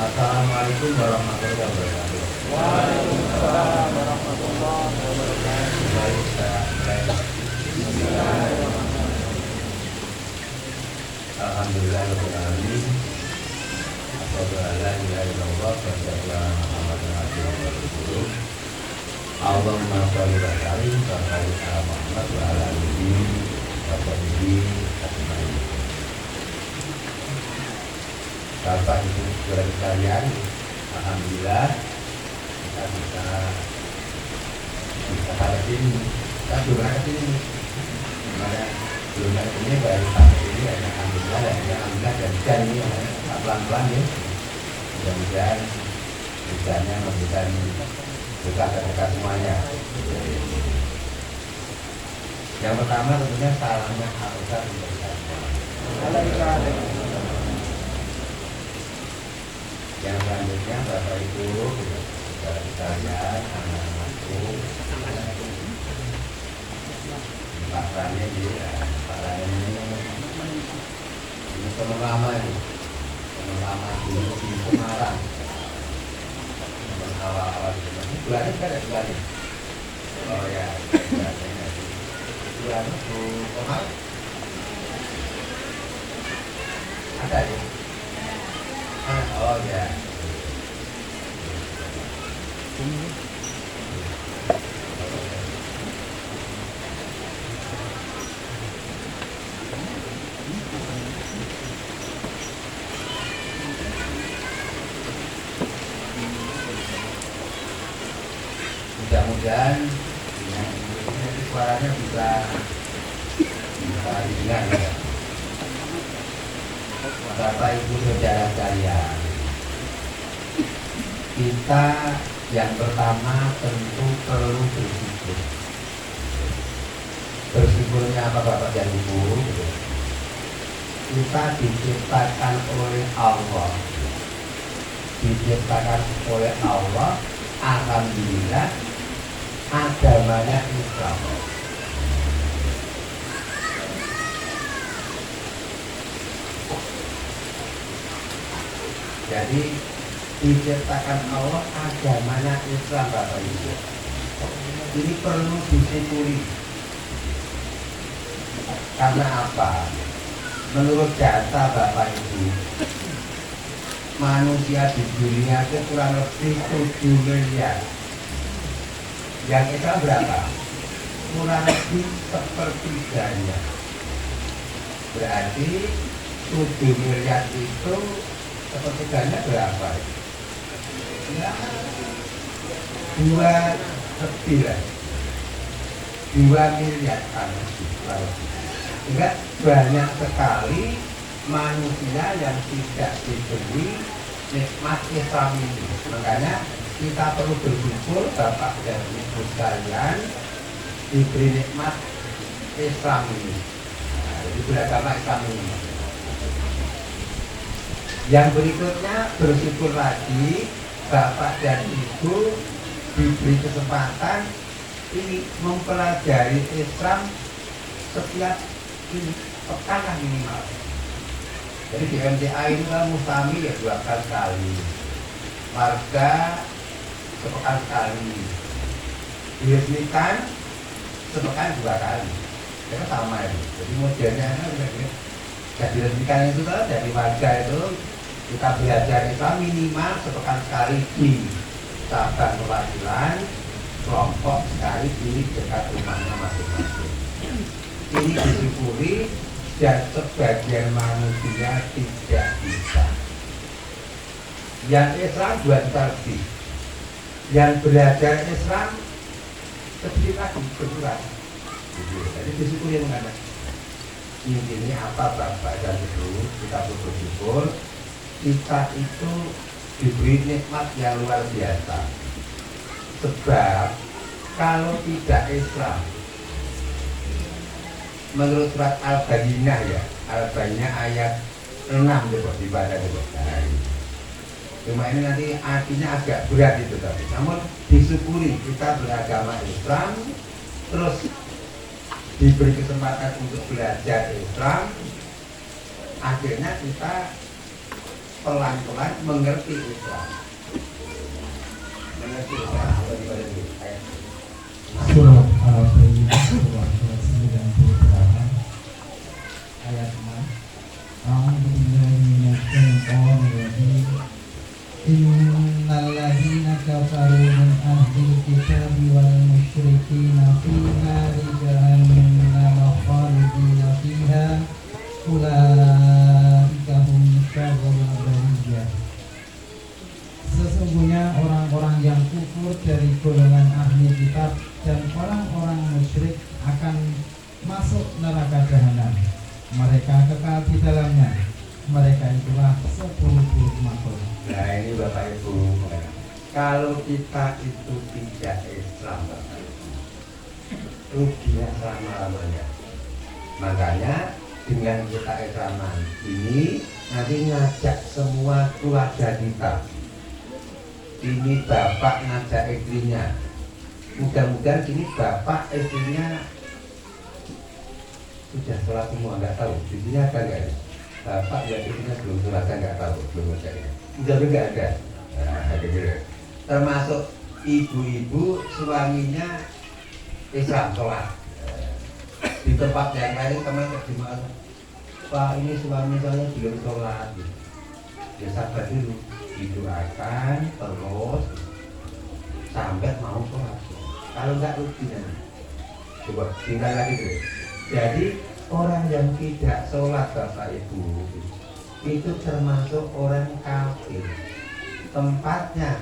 Assalamualaikum warahmatullahi wabarakatuh. Waalaikumsalam warahmatullahi wabarakatuh. Baik, saya mulai. Alhamdulillah rabbil alamin. Asyhadu an la ilaha illallah wa asyhadu anna Muhammadan abduhu wa rasuluh. Allahumma shalli wa sallim ala Muhammad wa ala alihi wa sahbihi ajmain. Bapak Ibu saudara sekalian, alhamdulillah kita bisa pada sini. Kita sudah ke sini. Dimana belum ke sini baru sampai ini ya, alhamdulillah dan ini pelan-pelan ya. Mudah-mudahan hujannya memberikan berkah semuanya. Yang pertama tentunya salamnya Al-Ustaz untuk kita. Yang selanjutnya Bapak Ibu saudara sekalian, anak-anakku, Pak Rani ini teman lama ini, teman lama dulu di Semarang, teman awal-awal di Semarang. Bulannya kan ada bulannya. Oh ya, bulan Bu Komar ada ya. Oh ya. Mudah-mudahan suaranya bisa didengar ya. Bapak Ibu saudara sekalian, kita yang pertama tentu perlu bersyukur. Bersyukurnya apa Bapak dan Ibu? Kita diciptakan oleh Allah. Diciptakan oleh Allah, alhamdulillah agamanya Islam. Jadi diciptakan Allah agamanya Islam Bapak Ibu. Ini perlu disyukuri. Karena apa? Menurut data Bapak Ibu, manusia di dunia itu kurang lebih 7 miliar. Yang Islam berapa? Kurang lebih sepertiganya. Berarti 7 miliar itu sepertiganya berapa? Ya, 2 miliar kan? Enggak, banyak sekali manusia yang tidak diberi nikmat Islam ini. Makanya kita perlu bersyukur Bapak dan Ibu sekalian diberi nikmat Islam ini. Nah, jadi beragama Islam ini. Yang berikutnya bersyukur lagi Bapak dan Ibu diberi kesempatan ini mempelajari Islam setiap pekan lah minimal. Jadi di MTA ini kan mustami ya 2 kali. warga sepekan sekali, diresmikan sepekan 2 kali. Itu sama itu. Jadi modelnya diresmikan itu kan dari warga itu kita belajar Islam minimal sepekan sekali di cabang perwakilan, kelompok sekali di dekat rumahnya masing-masing. Ini disyukuri dan sebagian manusia tidak bisa. Yang Islam 2 juta lebih, yang belajar Islam sedikit lagi berkurang. Jadi disyukuri mengenai intinya apa Bapak dan Ibu, kita bersyukur kita itu diberi nikmat yang luar biasa. Sebab kalau tidak Islam, menurut surat Al-Bayyinah ya, Al-Bayyinah ayat 6 coba dibaca coba. Cuma ini nanti artinya agak berat itu tapi namun disyukuri kita beragama Islam, terus diberi kesempatan untuk belajar Islam, akhirnya kita pelan-pelan mengerti Islam. Mengerti Islam apa daripada itu? Surah Al-Bayyinah surah 98 ayat 6. A'udzu billahi minasy syaithanir rajim. Innal ladzina kafaru min ahlil kitabi wal musyrikina fi nari jahannam khalidina fiha ulaika hum syarrul bariyah. Sesungguhnya orang-orang yang kufur dari golongan ahli kitab dan orang-orang musyrik akan masuk neraka jahanam. Mereka kekal di dalamnya. Mereka itulah seburuk-buruk makhluk. Nah ini Bapak Ibu, kalau kita itu tidak Islam Bapak Ibu, ruginya selama-lamanya. Makanya dengan kita Islaman ini nanti ngajak semua keluarga kita. Ini bapak ngajak istrinya. Mudah-mudahan ini bapak istrinya sudah sholat semua, nggak tahu. Di sini ada nggak ya? Bapak yang istrinya belum sholat, nggak tahu, belum ada ya. Udah nggak ada. Nah, gitu. Termasuk ibu-ibu suaminya Islam sholat. Di tempat yang lain teman terjemahan, Pak ini suami saya belum sholat. Ya sabar dulu, didoakan terus sampai mau sholat. Kalau nggak rugi nanti. Coba tinggal lagi dulu. Jadi orang yang tidak sholat Bapak Ibu itu termasuk orang kafir. Tempatnya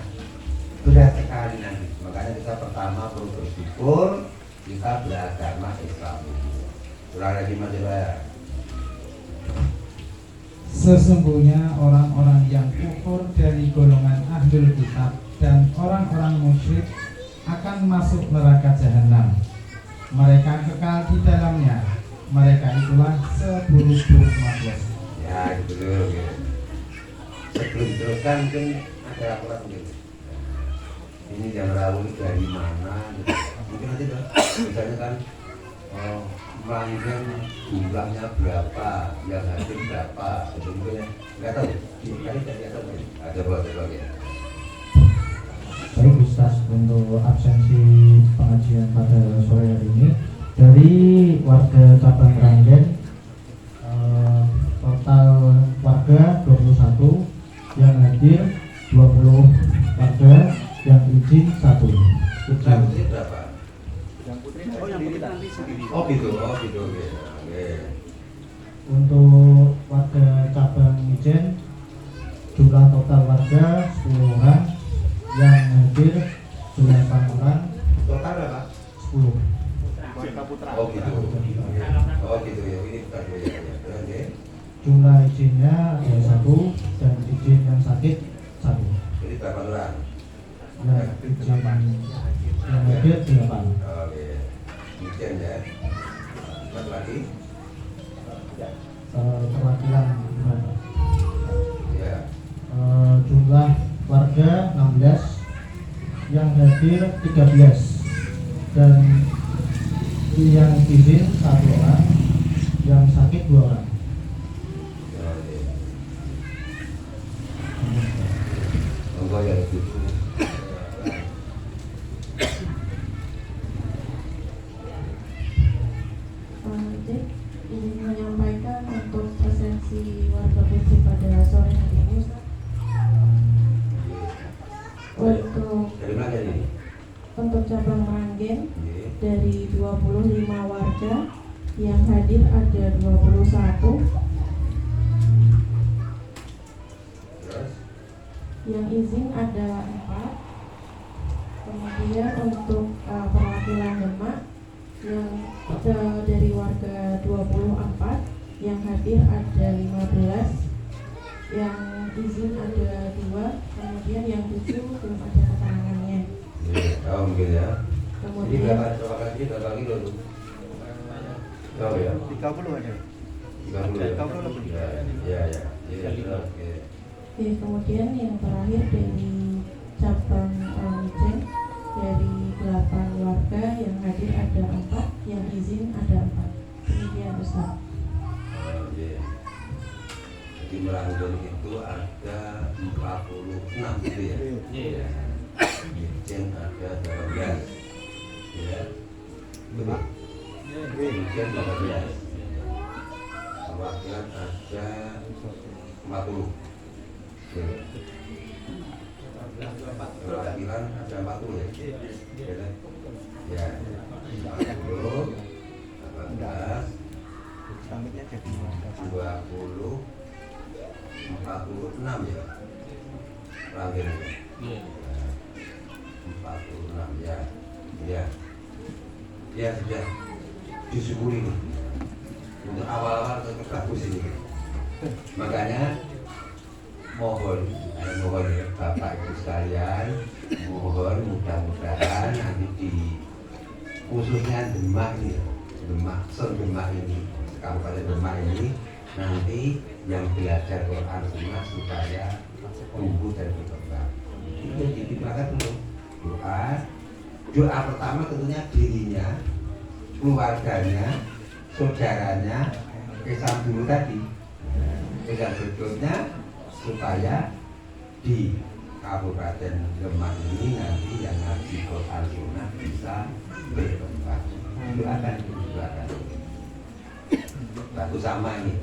berat sekali nanti. Makanya kita pertama perlu bersyukur kita beragama Islam. Kurang lagi masih banyak. Sesungguhnya orang-orang yang kufur dari golongan ahlul kitab dan orang-orang musyrik akan masuk neraka jahanam. Mereka kekal di dalamnya. Mereka itulah seburuk-buruk makhluk. Ya gitu dulu gitu. Sebelum teruskan mungkin ada laporan gitu. Ini jam rawuh dari mana gitu. Mungkin nanti misalnya kan pelanggan jumlahnya berapa, yang hadir berapa, sebetulnya nggak tahu. Kali nggak tahu. Ada berapa ya? Baik Ustaz, untuk absensi pengajian pada sore hari ini dari warga cabang Ranggen, total warga 21, yang hadir 20 warga, yang izin 1. Putra putri berapa? Yang putri nanti sendiri. Oh gitu, oke. Untuk warga cabang Ijen, jumlah total warga 10 orang, yang hadir 8 orang. Total berapa? 10. Putra. Oh gitu. Oh gitu ya, ini bukan dua ya. Oke. Jumlah izinnya ada 1 dan izin yang sakit 1. Jadi berapa orang? Yang izin yang hadir 8. Oke. Mungkin ya. Satu lagi. Perwakilan berapa? Ya. Jumlah warga 16, yang hadir 13, dan yang izin 1 orang, yang sakit 2 orang. Oke. Monggo ya. cabang Meranggen Nggih. dari 25 warga, yang hadir ada 21, Terus yang izin ada 4. Kemudian untuk perwakilan Demak yang dari warga 24, yang hadir ada 15, yang izin ada 2, kemudian yang 7 belum ada keterangannya. nggih, mungkin ya. Ini Kemudian berapa kilo tuh? Tahu ya? 30 ada. 30 ya? 30 lebih. Ya. Oke. kemudian yang terakhir dari cabang Mijen dari 8 warga, yang hadir ada 4, yang izin ada 4. Demikian Ustaz. Iya. Jadi Meranggen itu ada 46 gitu ya? Iya. Mijen ada 18. Ya. Betul. Mijen 18. Perwakilan ada 40. Perwakilan ada 40 ya? Ya. 40, 18, Samitnya jadi 20, 46 ya? Meranggen ya? 46 ya. Ya sudah disyukuri nih. Untuk awal-awal bagus ini. Makanya mohon ya Bapak Ibu sekalian, mohon mudah-mudahan nanti di khususnya Demak ini, Demak ini, Kabupaten Demak ini nanti yang belajar Quran Sunnah supaya tumbuh dan berkembang. Itu ditimpakan dulu doa pertama tentunya dirinya, keluarganya, saudaranya, kesam dulu tadi. Dan berikutnya supaya di Kabupaten Demak ini nanti yang ngaji Quran Sunnah bisa berkembang. Doakan. Batu sama ini.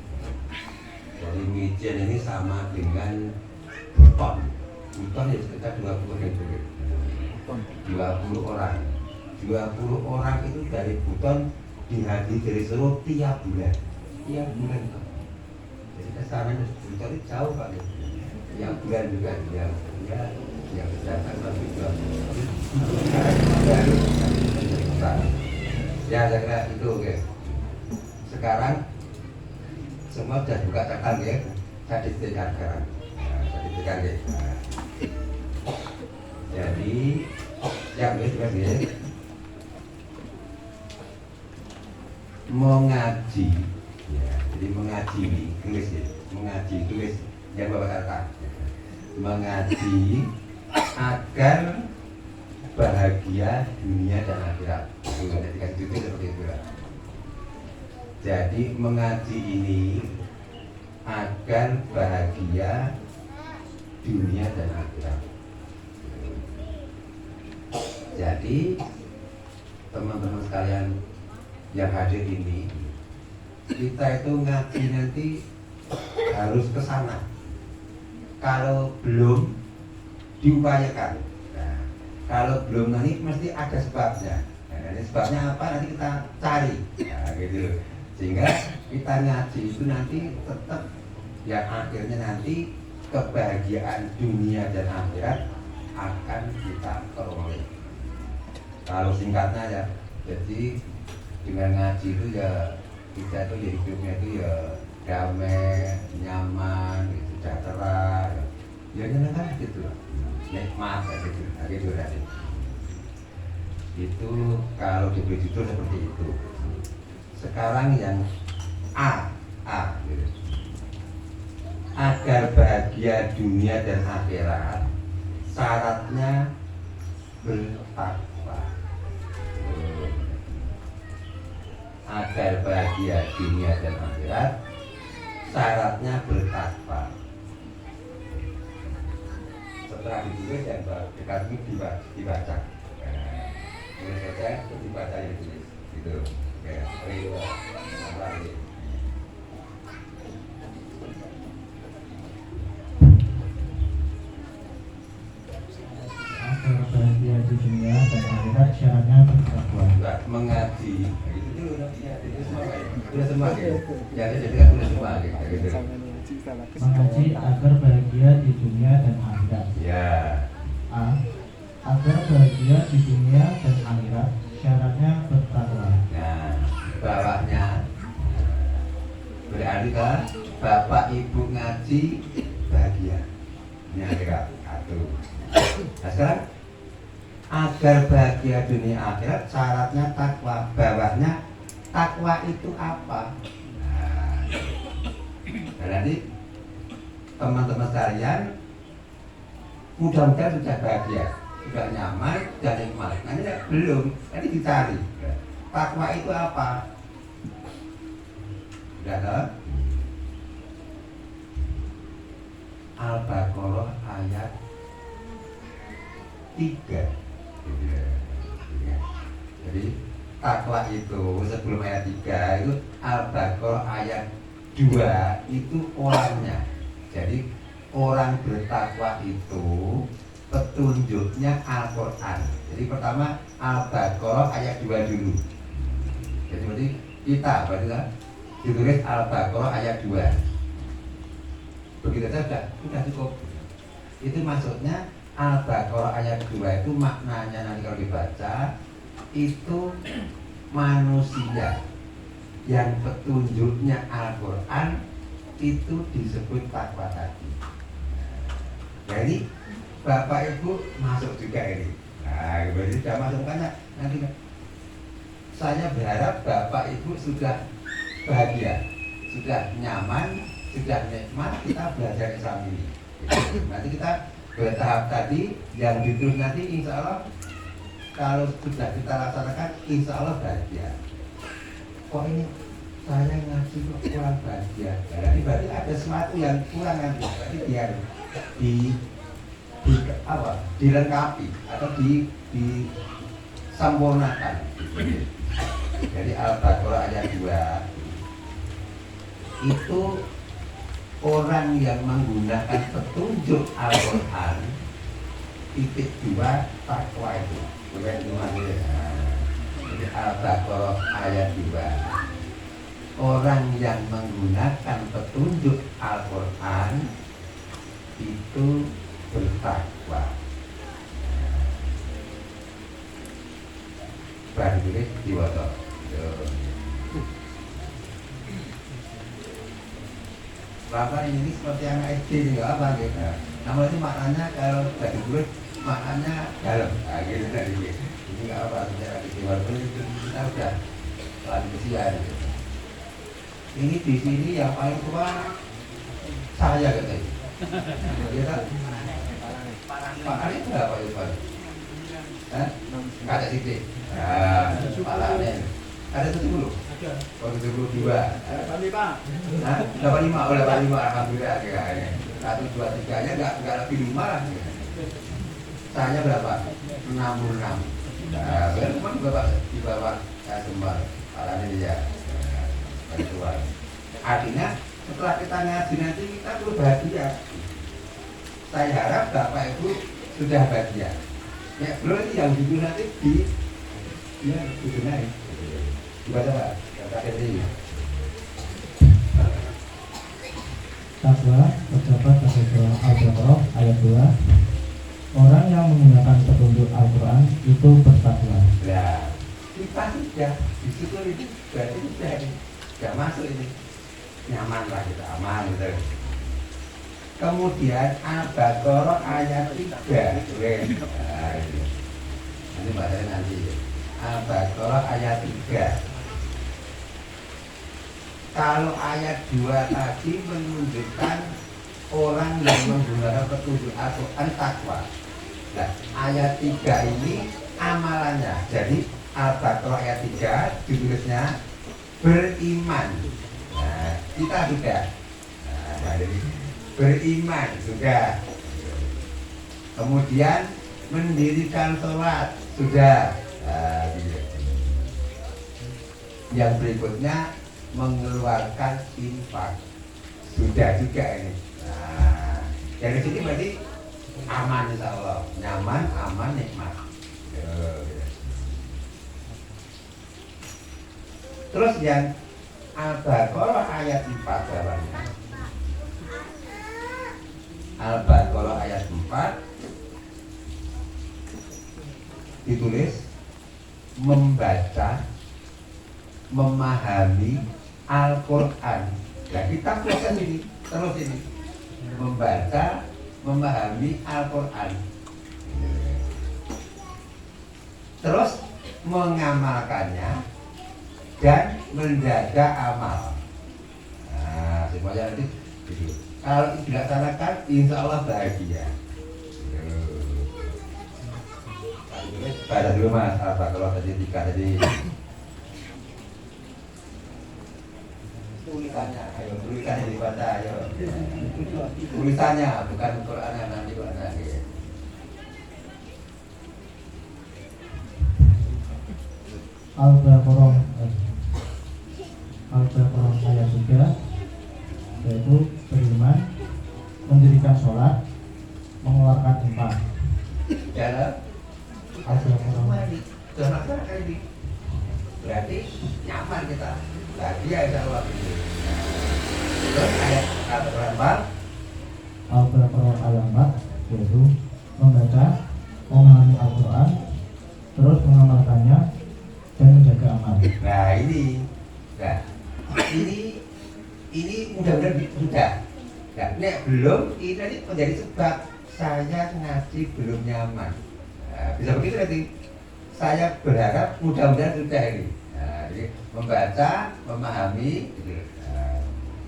Jadi Mijen ini sama dengan Buton. Buton ya sekitar 20 ribu. 20 orang. 20 orang itu dari Buton dihadiri dari Solo tiap bulan. Tiap bulan. Jadi kesananya Buton itu jauh Pak. Yang bulan juga yang kesehatan tapi juga. Ya saya kira itu oke. Sekarang semua sudah buka catatan ya. Saya ditikan sekarang. Saya ditikan ya. Jadi yang ya. Mengaji ya, jadi mengaji tulis ya. Mengaji tulis yang Bapak katakan. Mengaji agar bahagia dunia dan akhirat. Dikasih judul seperti itu. Jadi mengaji ini agar bahagia dunia dan akhirat. Jadi teman-teman sekalian yang hadir ini, kita itu ngaji nanti harus ke sana. Kalau belum diupayakan. Nah, kalau belum nanti mesti ada sebabnya. Nah, ini sebabnya apa nanti kita cari. Nah, gitu. Sehingga kita ngaji itu nanti tetap yang akhirnya nanti kebahagiaan dunia dan akhirat akan kita peroleh. Kalau singkatnya ya, jadi dengan ngaji itu ya kita itu ya hidupnya itu ya damai, nyaman, sejahtera, ya nyenangkan gitu lah, nikmat gitu, gitu tadi. Itu kalau diberi judul seperti itu. Sekarang yang A gitu. Agar bahagia dunia dan akhirat, syaratnya bertakwa. Agar bahagia dunia dan akhirat, syaratnya bertakwa. Setelah ditulis yang dekat ini dibaca. Tulis saja, dibaca yang tulis. Gitu. Ya, itu lagi. Agar bahagia di dunia dan akhirat semua gitu. Yang dijadikan tulis semua gitu. Mengaji agar bahagia di dunia dan akhirat. Ya. A. Agar bahagia di dunia dan akhirat, syaratnya bertakwa. Nah, bawahnya berarti kan bapak ibu ngaji bahagia. Ini akhirat satu. Nah sekarang agar bahagia dunia akhirat syaratnya takwa. Bawahnya takwa itu apa? Nah, nanti teman-teman sekalian mudah-mudahan sudah bahagia, sudah nyaman dan nikmat. Nanti belum, nanti dicari takwa itu apa? Sudah tahu? Al-Baqarah ayat 3. Jadi takwa itu sebelum ayat 3 itu Al-Baqarah ayat 2 itu orangnya. Jadi orang bertakwa itu petunjuknya Al-Quran. Jadi pertama Al-Baqarah ayat 2 dulu. Jadi berarti kita berarti kan ditulis Al-Baqarah ayat 2. Begitu saja sudah cukup. Itu maksudnya Al-Baqarah ayat 2 itu maknanya nanti kalau dibaca itu manusia yang petunjuknya Al-Quran itu disebut takwa tadi. Jadi Bapak Ibu masuk juga ini. Nah, berarti sudah masuk makanya nanti saya berharap Bapak Ibu sudah bahagia, sudah nyaman, sudah nikmat kita belajar Islam ini. Nanti kita bertahap tadi yang ditulis nanti insya Allah kalau sudah kita laksanakan insya Allah bahagia. Kok ini saya ngaji kok kurang bahagia? Berarti ada sesuatu yang kurang nanti. Berarti biar dilengkapi atau disempurnakan. Jadi Al-Baqarah ayat 2 itu orang yang menggunakan petunjuk Al-Quran titik 2 takwa itu. Jadi Al-Baqarah ayat 2 orang yang menggunakan petunjuk Al-Quran itu bertakwa. Baru tulis diwaca. Bapak ini seperti anak SD ini nggak apa gitu. Namun itu maknanya kalau bagi gue maknanya dalam. Nah, gitu tadi. Ini nggak apa secara kejiwaan itu kita udah lanjut gitu. Ini di sini yang paling tua saya katanya. Kita Pak Ali itu nggak Pak Irfan? Nggak ada titik. Pak Ali ada 70. Oh 72. 85. Nah, 85. Oh 85 alhamdulillah kayaknya. 1 2 3 nya enggak lebih 5 lah. Saya berapa? 66. Nah, berapa Bapak di bawah Jembar. Palanya dia. Bantuan. Artinya setelah kita ngaji nanti kita perlu bahagia. Saya harap Bapak Ibu sudah bahagia. Ya, belum ini yang judul nanti ya dibenahi. Dibaca Pak. Takwa terdapat pada surah Al-Baqarah ayat 2. Orang yang menggunakan petunjuk Al-Quran itu bertakwa. Nah, kita sudah di situ ini berarti sudah ini sudah masuk ini nyaman lah kita aman gitu. Kemudian Al-Baqarah ayat 3. Nah, ini. Nanti bacanya nanti. Al-Baqarah ayat 3. Kalau ayat 2 tadi menunjukkan orang yang menggunakan petunjuk Al-Quran takwa. Nah, ayat 3 ini amalannya. Jadi Al-Baqarah ayat 3 ditulisnya beriman. Nah, kita sudah. Nah, jadi beriman sudah. Kemudian mendirikan sholat sudah. Nah, gitu. Yang berikutnya mengeluarkan infak sudah juga ini. Nah, dari sini berarti aman insya Allah, nyaman, aman, nikmat. Terus yang Al-Baqarah ayat 4 bawahnya. Al-Baqarah ayat 4 ditulis membaca, memahami Al-Quran. Nah kita proses ini, terus ini membaca, memahami Al-Quran, terus mengamalkannya dan menjaga amal. Nah, semuanya nanti gitu. Kalau dilaksanakan, insya Allah bahagia. Baca dulu mas, apa kalau tadi tiga tadi tulisannya, ayo tulisannya dibaca, ayo tulisannya bukan Qurannya nanti Qurannya. Al-Baqarah ayat 3, yaitu beriman, mendirikan sholat, mengeluarkan infak. Jalan Al-Baqarah ini berarti nyaman kita, bahagia insya Allah. Terus ayat Al-Quran Al-Baqarah ayat 4, yaitu membaca, memahami Al-Quran, terus mengamalkannya dan menjaga amal. Nah ini, ini mudah-mudahan sudah. Nah, nek belum, ini nanti menjadi sebab saya ngaji belum nyaman. Nah, bisa begitu nanti. Saya berharap mudah-mudahan sudah ini. Nah, jadi membaca, memahami, gitu. Nah,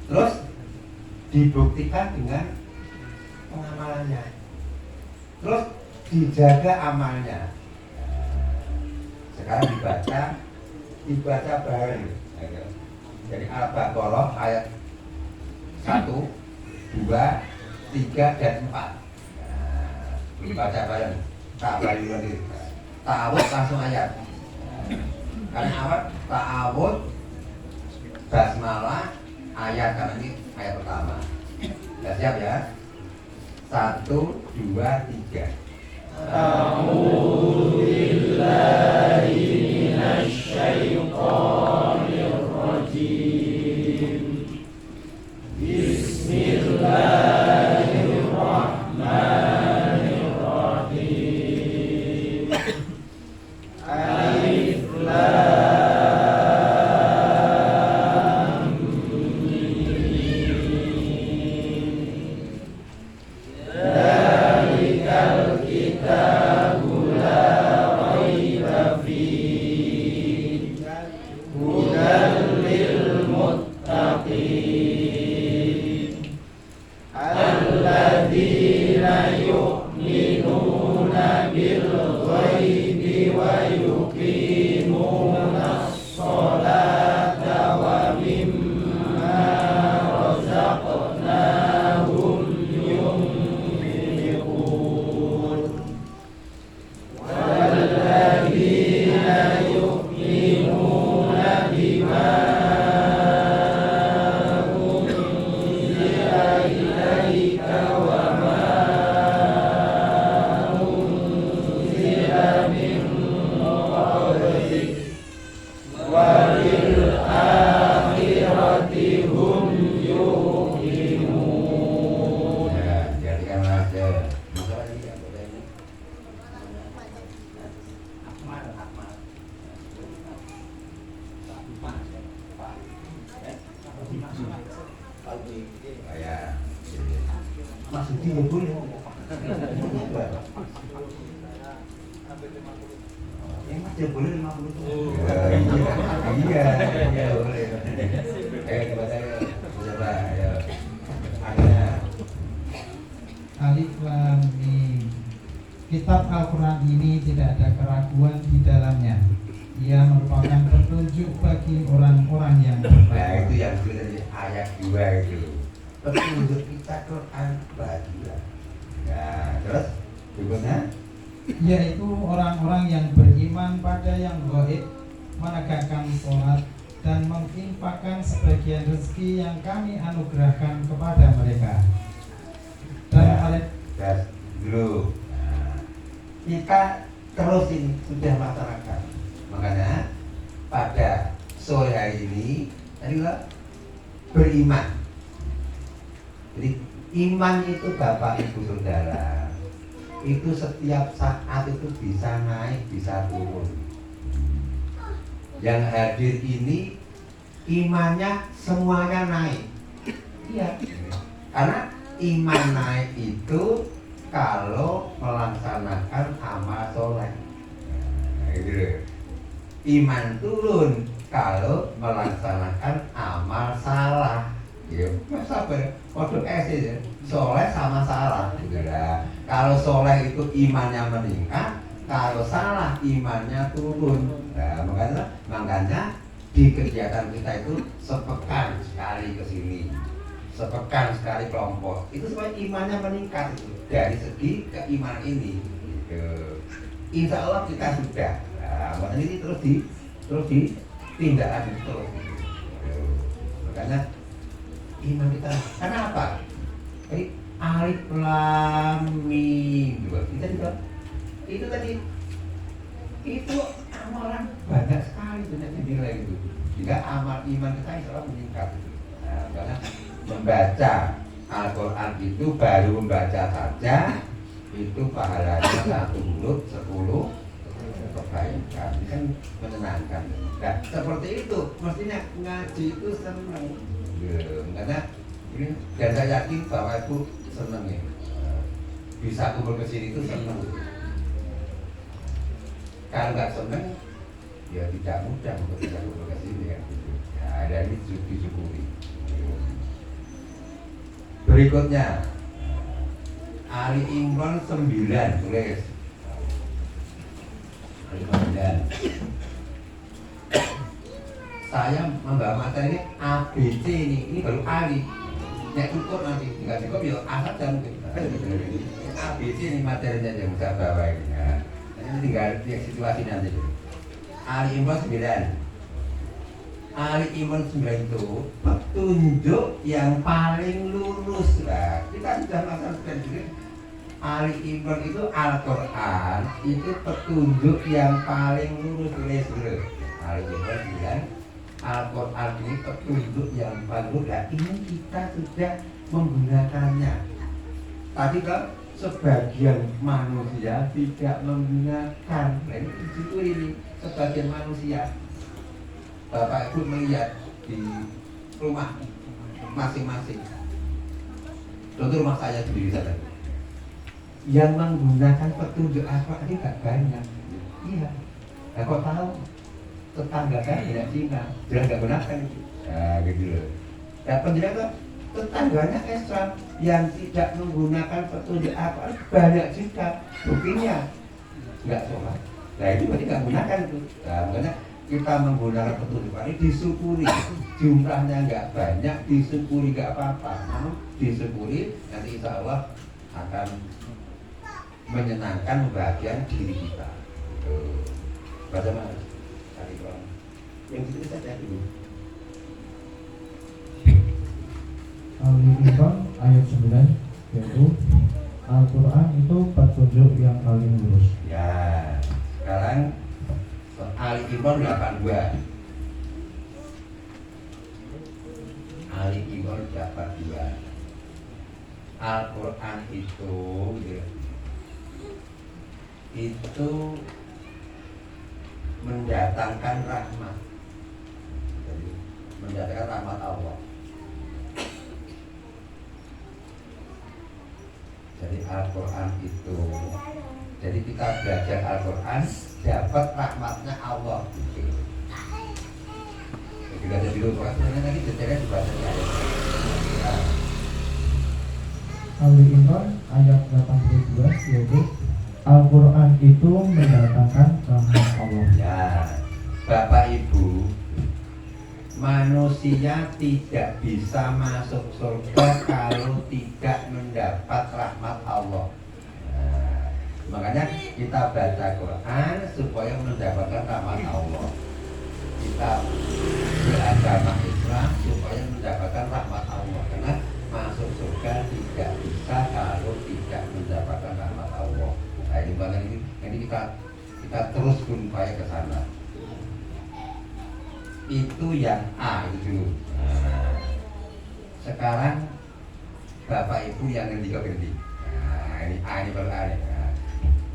terus dibuktikan dengan pengamalannya. Terus dijaga amalnya. Sekarang dibaca bareng. Jadi Al-Baqarah ayat 1, 2, 3, dan 4. Dibaca bareng. Tak balik lagi. Ta'awud langsung ayat. Karena awal ta'awud basmalah ayat, karena ini ayat pertama. Sudah siap ya? 1, 2, 3. A'udzu billahi minasy syaithanir rajim. Bismillahirrahmanirrahim. Alif Lam Mim. Kitabul la raiba fihi hudan lil muttaqin alladzina yu'minuna bil ghaibi wa yuqimunas sholata wa mimma razaqnahum yunfiqun walladzina yu'minuna bima unzila ilaika wa ma unzila min qablik wa bil akhirati hum yuqinun. Ya, jadikan aja. Masalah ini yang boleh ini. Akmal. Ya. Maksudnya boleh. Mas ya boleh 50. Iya, boleh. Coba ya. Ada Alif Lam Mim. Kitab Al-Quran ini tidak ada keraguan di dalamnya. Ia merupakan petunjuk bagi orang-orang yang nah bertakwa. itu yang dari ayat 2 itu. Petunjuk kita Quran bahagia. Nah, terus berikutnya Yaitu orang-orang yang beriman pada yang gaib, menegakkan sholat, dan menginfakkan sebagian rezeki yang kami anugerahkan kepada mereka. Dan dulu kita terus ini sudah masyarakat. Makanya pada sore hari ini Tadi beriman. Jadi iman itu Bapak Ibu Saudara, itu setiap saat itu bisa naik, bisa turun. Yang hadir ini imannya semuanya naik. Iya. Karena iman naik itu kalau melaksanakan amal soleh. Nah, gitu. Iman turun kalau melaksanakan amal salah. Ya, masa waduh ya. Soleh sama salah. Gitu lah. Kalau soleh itu imannya meningkat, kalau salah imannya turun. Nah, makanya di kegiatan kita itu sepekan sekali ke sini, sepekan sekali kelompok. Itu supaya imannya meningkat itu dari segi keimanan ini. Gitu. Insya Allah kita sudah. Nah, ini terus ditindaklanjuti terus. Gitu. Makanya iman kita. Karena apa? Jadi alif lam mim juga. Itu tadi itu amalan banyak sekali sebenarnya nilai itu. Jika amal iman kita insya Allah meningkat. Nah, karena membaca Al-Quran itu baru membaca saja itu pahalanya 1 huruf 10 kebaikan. Ini kan menyenangkan. Nah, seperti itu mestinya ngaji itu senang. Karena ini dan saya yakin Bapak Ibu senang ya. Bisa kumpul ke sini itu senang. Kalau nggak senang, ya tidak mudah untuk bisa kumpul ke sini ya. Ada ini disyukuri. Berikutnya Ali Imran 9 tulis. Ali Imran 9. Saya membawa materi ini ABC ini baru Ali. Ya cukup nanti, nggak cukup ya asal dan mungkin. ABC ini materinya yang saya bawa ini. Ya. Ini tinggal lihat situasi nanti. Ali Imran 9. Ali Imran 9 itu petunjuk yang paling lurus lah. Kita sudah melaksanakan juga. Ali Imran itu Al-Quran itu petunjuk yang paling lurus. Ali Imran 9. Al-Quran ini petunjuk yang paling lurus. Nah, ini kita sudah menggunakannya. Tadi kan sebagian manusia tidak menggunakan. Nah, ini sebagian manusia. Bapak Ibu melihat di rumah masing-masing. Contoh rumah saya sendiri saja. Yang menggunakan petunjuk Al-Quran ini gak banyak. Iya. Nah, kok tahu? Tetangga saya tidak Cina, dia gak gunakan itu. Nah, gitu loh. Dan penjelasan tetangganya Islam yang tidak menggunakan petunjuk Al-Quran banyak juga. Buktinya nggak sholat. Nah, itu berarti nggak gunakan itu. Nah, makanya kita menggunakan petunjuk ini disyukuri. Jumlahnya nggak banyak, disyukuri nggak apa-apa. Namun disyukuri nanti insya Allah akan menyenangkan, membahagiakan diri kita. Baca mana? Cari orang. Yang itu saja dulu. Ali Imran ayat 9 yaitu Al-Quran itu petunjuk yang paling lurus. Ya, sekarang Ali Imran 82. Ali Imran 82. Al-Quran itu mendatangkan rahmat. Jadi, mendatangkan rahmat Allah. Jadi Al-Quran itu, jadi kita belajar Al-Quran dapat rahmatnya Allah. Jadi kita jadi lupa, nanti detailnya dibaca di ayat. Ali Imran ayat 82 yaitu Al-Quran itu mendatangkan rahmat Allah. Ya, Bapak Ibu, manusia tidak bisa masuk surga kalau tidak mendapat rahmat Allah. Nah, makanya kita baca Quran supaya mendapatkan rahmat Allah. Kita beragama Islam supaya mendapatkan rahmat Allah. Karena masuk surga tidak bisa kalau tidak mendapatkan rahmat Allah. Nah, ini kita terus berupaya ke sana. itu yang A itu dulu. Nah, sekarang Bapak Ibu yang ngerti kok ngerti. Nah, ini A ini baru A. Nah,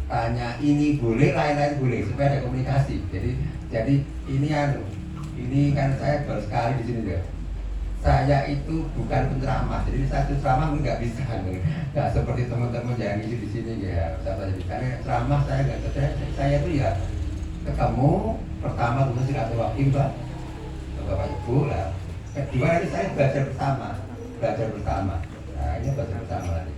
tanya ini boleh, lain-lain boleh supaya ada komunikasi. Jadi ini kan saya baru sekali di sini ya. Saya itu bukan penceramah, jadi satu ceramah mungkin nggak bisa, nggak seperti teman-teman yang isi di sini ya. Karena ceramah saya nggak percaya, saya itu ya ketemu pertama kemudian silaturahim Pak, Bapak Ibu lah. Kedua ini saya belajar bersama. Nah ini belajar bersama tadi.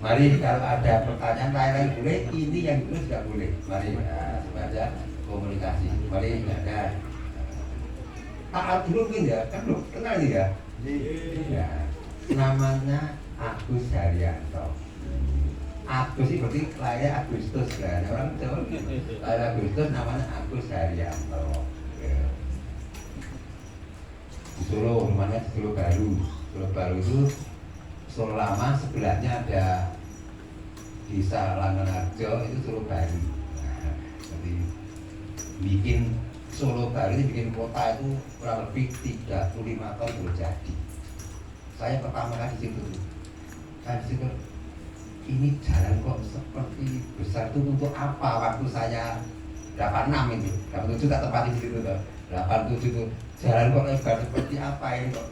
Mari kalau ada pertanyaan lain-lain boleh, ini yang itu tidak boleh. Mari supaya ada komunikasi. Mari ada. Taat dulu mungkin ya, kan belum kenal nih ya. Ya, namanya Agus Haryanto. Agus itu berarti lahir Agustus kan, orang Jawa. Lahir Agustus namanya Agus Haryanto. Ya. Di Solo, rumahnya di Solo Baru. Solo Baru itu Solo Lama, sebelahnya ada Desa Langenarjo, itu Solo Baru. Nah, jadi bikin Solo Baru ini bikin kota itu kurang lebih 35 tahun baru jadi. Saya pertama kali di situ. Saya di situ, ini jalan kok seperti besar itu untuk apa? Waktu saya 86 itu, 87 tak tepat di situ tuh. 87 itu jalan kok lebar seperti apa ini kok?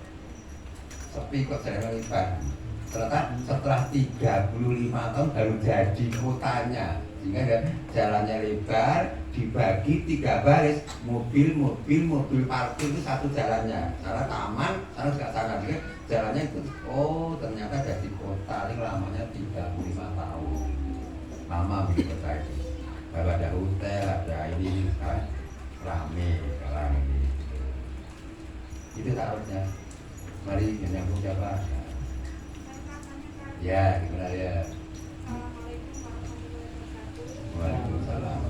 Sepi kok jalan lebar. Ternyata setelah 35 tahun baru jadi kotanya. Sehingga ya, jalannya lebar, dibagi 3 baris, mobil parkir itu satu jalannya. Sana taman, sana juga sana. Jadi jalannya itu, oh ternyata jadi kota ini lamanya 35 tahun. Lama begitu kota itu. Baru ada hotel, ada ini, sekarang rame sekarang ini. Itu harusnya. Mari menyambung siapa? Ya, gimana ya? Waalaikumsalam.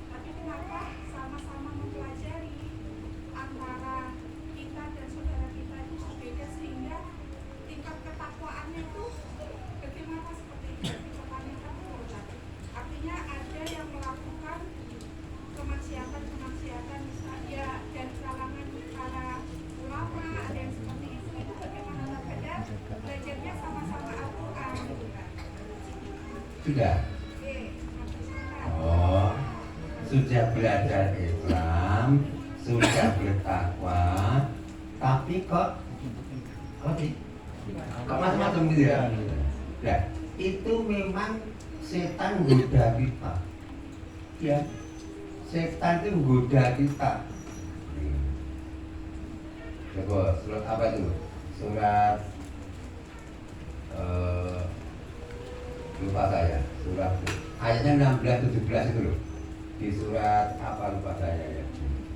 Tapi kenapa sama-sama mempelajari antara kita dan saudara kita itu berbeda sehingga tingkat ketakwaannya itu bagaimana seperti itu dipertanyakan berulang. Artinya ada yang melakukan kemaksiatan misalnya dari kalangan para ulama, ada yang seperti itu bagaimana terhadap belajarnya sama-sama Al-Quran gitu kan. Sudah? Oh, sudah belajar Islam, sudah bertakwa, tapi kok macam-macam gitu ya? Nah, itu memang setan menggoda kita. Ya, setan itu menggoda kita. Coba surat apa itu? Surat lupa saya. Surat ayatnya 16-17 itu loh. Di surat apa lupa saya ya.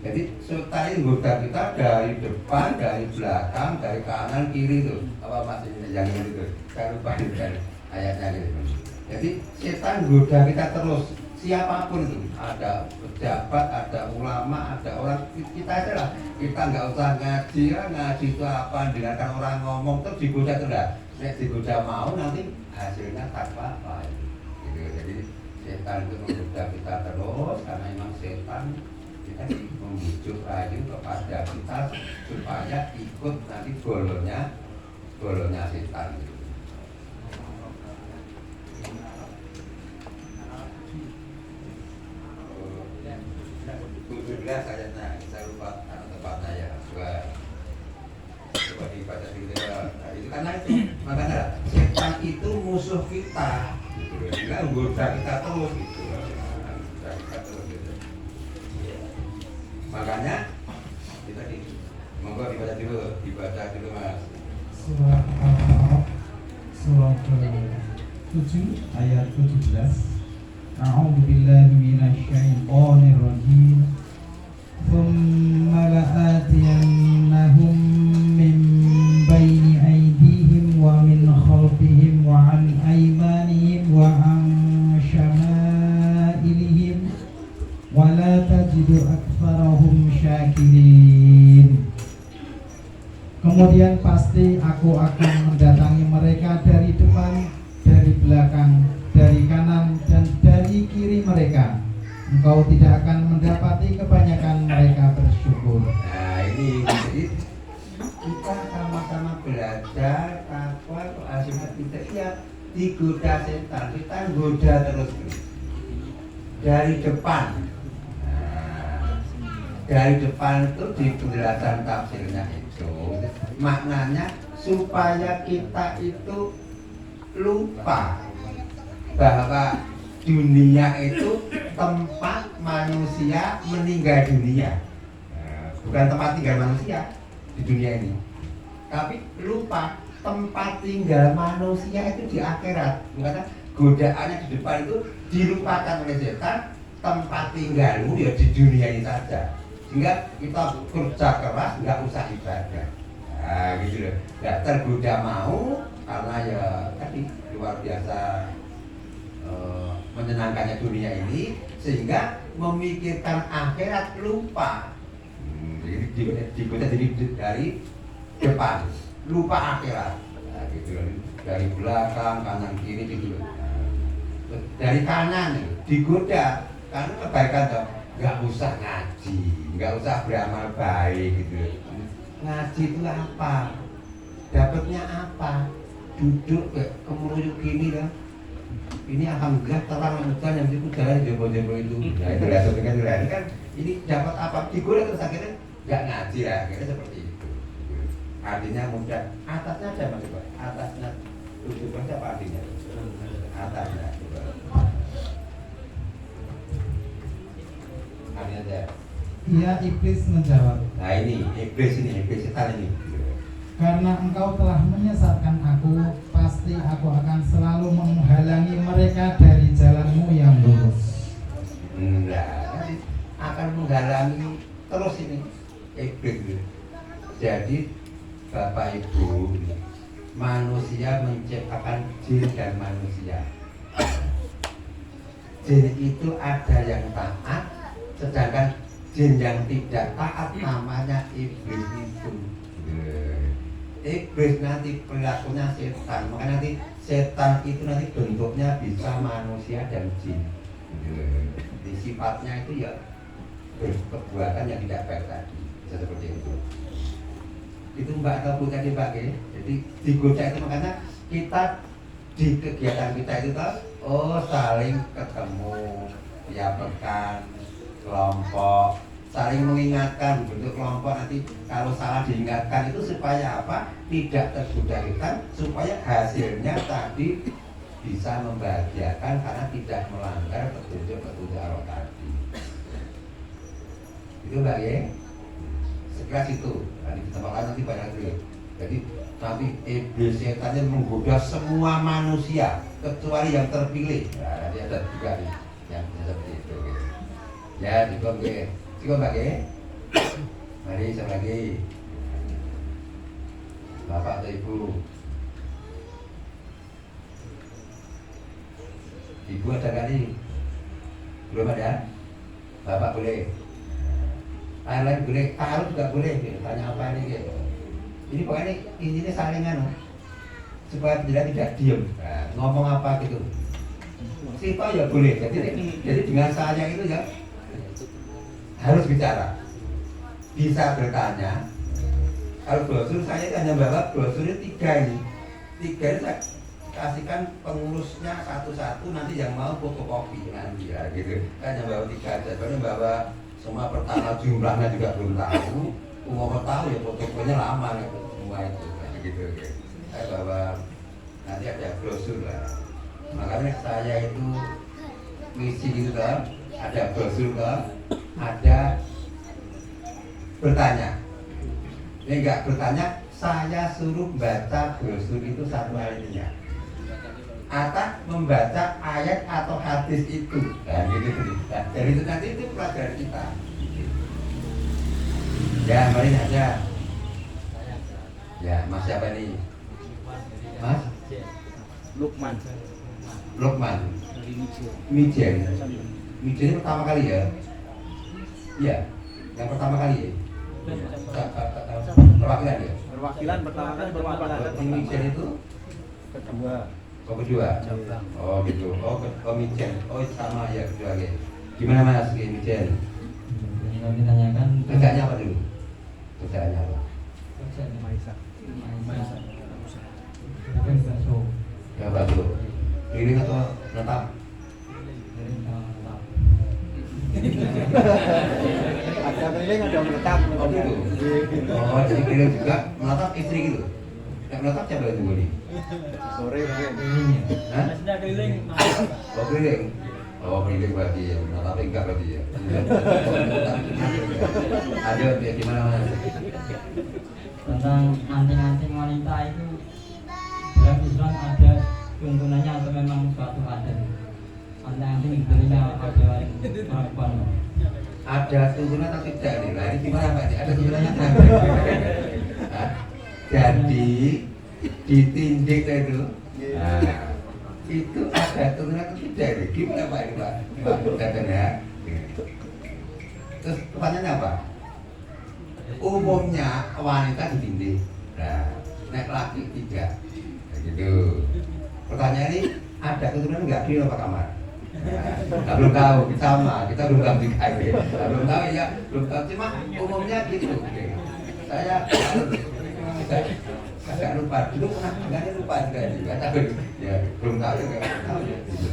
Jadi setan itu menggoda kita dari depan, dari belakang, dari kanan, kiri itu. Apa maksudnya yang itu? Saya lupa kan ayatnya gitu. Jadi setan menggoda kita terus. Siapapun itu, ada pejabat, ada ulama, ada orang, kita aja lah. Kita nggak usah ngaji itu apa, dengarkan orang ngomong terus digoda terus. Nek digoda mau nanti hasilnya tanpa apa. Gitu. Jadi setan itu menggoda kita terus karena memang setan kita membujuk rayu kepada kita supaya ikut nanti golonnya setan. Saya lupa tempatnya ya. Coba dibaca dulu ya. Nah, itu karena itu makanya setan itu musuh kita. Dia menggoda kita terus gitu. Gitu. Makanya kita monggo dibaca dulu Mas. Surat Al-A'raf surat 7 ayat 17. A'udzu billahi minasy syaithanir rajim. Thumma la'atiyannahum min baini aydihim wa min khalfihim wa an aymanihim wa an syama'ilihim wa la tajidu aktsarahum syakirin. Kemudian pasti aku akan mendatangi mereka dari depan, dari belakang, diri mereka, engkau tidak akan mendapati kebanyakan mereka bersyukur. Nah ini jadi kita sama-sama belajar apa hasilnya kita ya digoda setan, kita goda terus dari depan. Dari depan itu di penjelasan tafsirnya itu maknanya supaya kita itu lupa bahwa dunia itu tempat manusia meninggal dunia. Bukan tempat tinggal manusia di dunia ini, tapi lupa tempat tinggal manusia itu di akhirat. Karena godaannya di depan itu dilupakan oleh setan, tempat tinggalmu ya di dunia ini saja. Sehingga kita kerja keras nggak usah ibadah. Nah gitu loh, nggak tergoda mau karena ya tadi luar biasa menyenangkannya dunia ini sehingga memikirkan akhirat lupa. Jadi digoda dari depan, lupa akhirat. Nah, gitu loh. Dari belakang, kanan kiri gitu loh. Dari kanan digoda karena kebaikan tuh nggak usah ngaji, nggak usah beramal baik gitu. Ngaji itu apa? Dapatnya apa? Duduk kayak kemuruyuk gini kan? Ini alhamdulillah terang hujan yang itu jalan jebo-jebo itu. Nah itu lihat kan ini dapat apa? Digoda terus akhirnya nggak ngaji lah, akhirnya seperti itu. Artinya mudah. Atasnya ada mas coba. Atasnya tujuh apa artinya? Atasnya. Artinya ada. Ia iblis menjawab, Nah ini iblis setan ini. karena engkau telah menyesatkan aku, pasti aku akan selalu menghalangi mereka dari jalanmu yang lurus. Nah, akan menghalangi terus ini iblis. Jadi Bapak Ibu, manusia menciptakan jin dan manusia. Jin itu ada yang taat, sedangkan jin yang tidak taat namanya iblis itu. Iblis nanti perilakunya setan, maka nanti setan itu nanti bentuknya bisa manusia dan jin. Di sifatnya itu ya perbuatan yang tidak baik tadi, bisa seperti itu. Itu Mbak tahu tadi Mbak ya. Jadi digoda itu makanya kita di kegiatan kita itu saling ketemu tiap pekan, kelompok, saling mengingatkan bentuk kelompok nanti kalau salah diingatkan itu supaya apa? Tidak tergoda kita, supaya hasilnya tadi bisa membahagiakan karena tidak melanggar petunjuk Allah tadi. Itu Mbak ya. Sekelas itu nanti di tempat lain nanti banyak lagi. Jadi nanti iblis setannya menggoda semua manusia kecuali yang terpilih. Nah, nanti ada juga nih yang seperti itu. Gitu. Ya, cukup ya. Cukup Mbak ya. Mari sama lagi. Bapak atau Ibu. Ibu ada kali? Belum ada? Bapak boleh? Lain boleh? Taruh juga boleh? Tanya apa ini? Gitu. Ini pokoknya intinya salingan supaya tidak diem. Nah, ngomong apa gitu. Siapa ya boleh. Jadi dengan saya itu ya harus bicara, bisa bertanya. Kalau brosur saya hanya bawa brosurnya 3 ini. 3 ini saya kasihkan pengurusnya satu-satu, nanti yang mau fotokopi nanti ya gitu. Hanya bawa 3 aja. Soalnya bawa semua pertama jumlahnya juga belum tahu. Mau tahu ya fotokopinya lama gitu. Semua itu gitu. Saya bawa nanti ada brosur lah. Makanya saya itu ngisi gitu kan, ada brosur kan, ada bertanya. Ini enggak bertanya, saya suruh baca brosur itu satu ayatnya, atau membaca ayat atau hadis itu. Nah, gitu. Nah, dari itu nanti itu pelajaran kita. Ya, mari aja. Ya, Mas siapa nih? Mas? Lukman. Mijen ini pertama kali ya? Iya, yang pertama kali ya? Perwakilan ya? Perwakilan pertama kali perwakilan. Mijen itu? Kedua. Oh kedua. Oh gitu. Oh micen. Oh sama ya kedua lagi. Gimana Mas micen? Kalau ditanyakan Kerjanya apa dulu? Kerjanya apa? Bikin bakso. Ya bakso. Keliling atau netap? Dari tahap. Ada keliling, ada menetap. Oh gitu. Oh jadi keliling juga menetap istri gitu. Yang menetap siapa itu Budi? Sore mungkin. Hah? Sudah keliling. Oh keliling. Oh keliling berarti ya. Menetap enggak berarti ya. Ada ya gimana Mas? Tentang anting-anting wanita itu dalam Islam ada tuntunannya atau memang suatu adat? Anting-anting dibelinya ada perempuan. Ada tuntunan atau tidak nih? Nah ini gimana Pak? Ada tuntunannya kan? Hah? Jadi ditindik itu. Nah, itu ada tuntunan atau tidak nih? Gimana Pak ini Pak? Pak Dadan ya. Terus pertanyaannya apa? Umumnya wanita ditindik. Nah, nek laki tidak. Nah, gitu. Pertanyaan ini ada tuntunan nggak di apa kamar? Nah, belum tahu, kita belum tahu juga ini. Nah, belum tahu ya, belum tahu. Cuma umumnya gitu. Saya agak lupa dulu pernah dengarnya lupa juga juga. Tapi ya belum tahu ya nggak tahu ya. Gitu.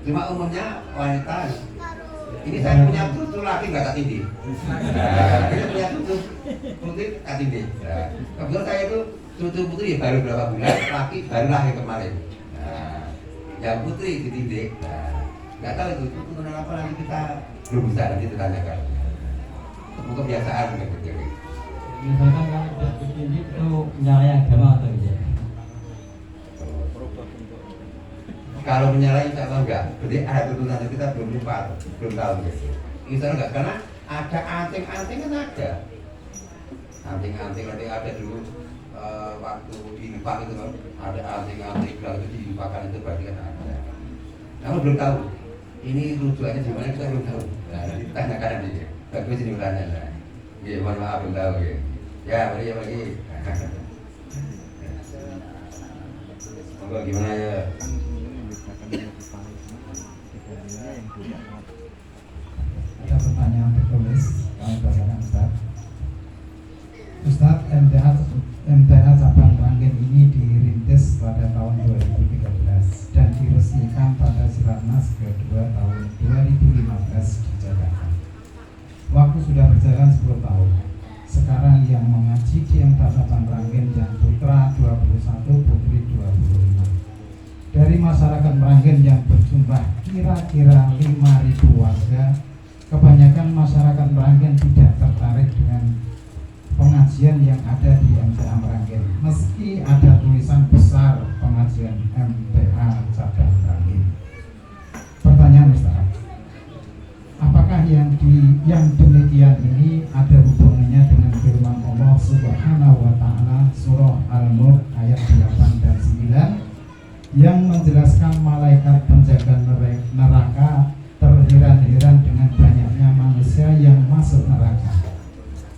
Cuma umumnya wanita. Ini saya punya cucu laki nggak tak tindih. Nah, ini punya cucu putri tak tindih. Nah, kebetulan saya itu cucu putri baru berapa bulan, laki baru lahir kemarin. Nah, yang putri ditindik. Nah, nggak tahu itu tuntunan apa nanti kita belum bisa nanti ditanyakan. Mungkin kebiasaan gitu. Misalkan kalau sudah ditindik itu menyalahi agama atau tidak? Kalau menyalahi insya Allah enggak. Berarti ada tuntunan kita belum lupa, belum tahu gitu. Insya Allah enggak, karena ada anting-anting kan ada. Anting-anting ada dulu waktu diimpak itu kan ada anting-anting bilang itu diimpakan itu berarti kan ada. Namun belum tahu. Ini rujukannya di mana kita belum tahu. Nah, nanti ditanyakan nanti. Bagus ini bertanya. Nah, ya mohon maaf belum tahu ya. Ya, bagi. Monggo gimana ya? Ada pertanyaan tertulis, kami bacakan Ustaz. Ustaz, MTH Cabang Meranggen ini dirintis pada tahun 2013 dan diresmikan pada Siratnas kedua tahun 2015 di Jakarta. Waktu sudah berjalan 10 tahun. Sekarang yang mengaji di MTH Cabang Meranggen yang putra 21, putri 25. Dari masyarakat Meranggen yang berjumlah kira-kira 5.000 warga, kebanyakan masyarakat Meranggen tidak tertarik dengan pengajian yang ada di MTA Meranggen, meski ada tulisan besar pengajian MTA Cabang Meranggen. Pertanyaan Ustaz, apakah yang demikian ini ada hubungannya dengan firman Allah Subhanahu wa Ta'ala surah Al-Mulk ayat 8 dan 9 yang menjelaskan malaikat penjaga neraka terheran-heran dengan banyaknya manusia yang masuk neraka.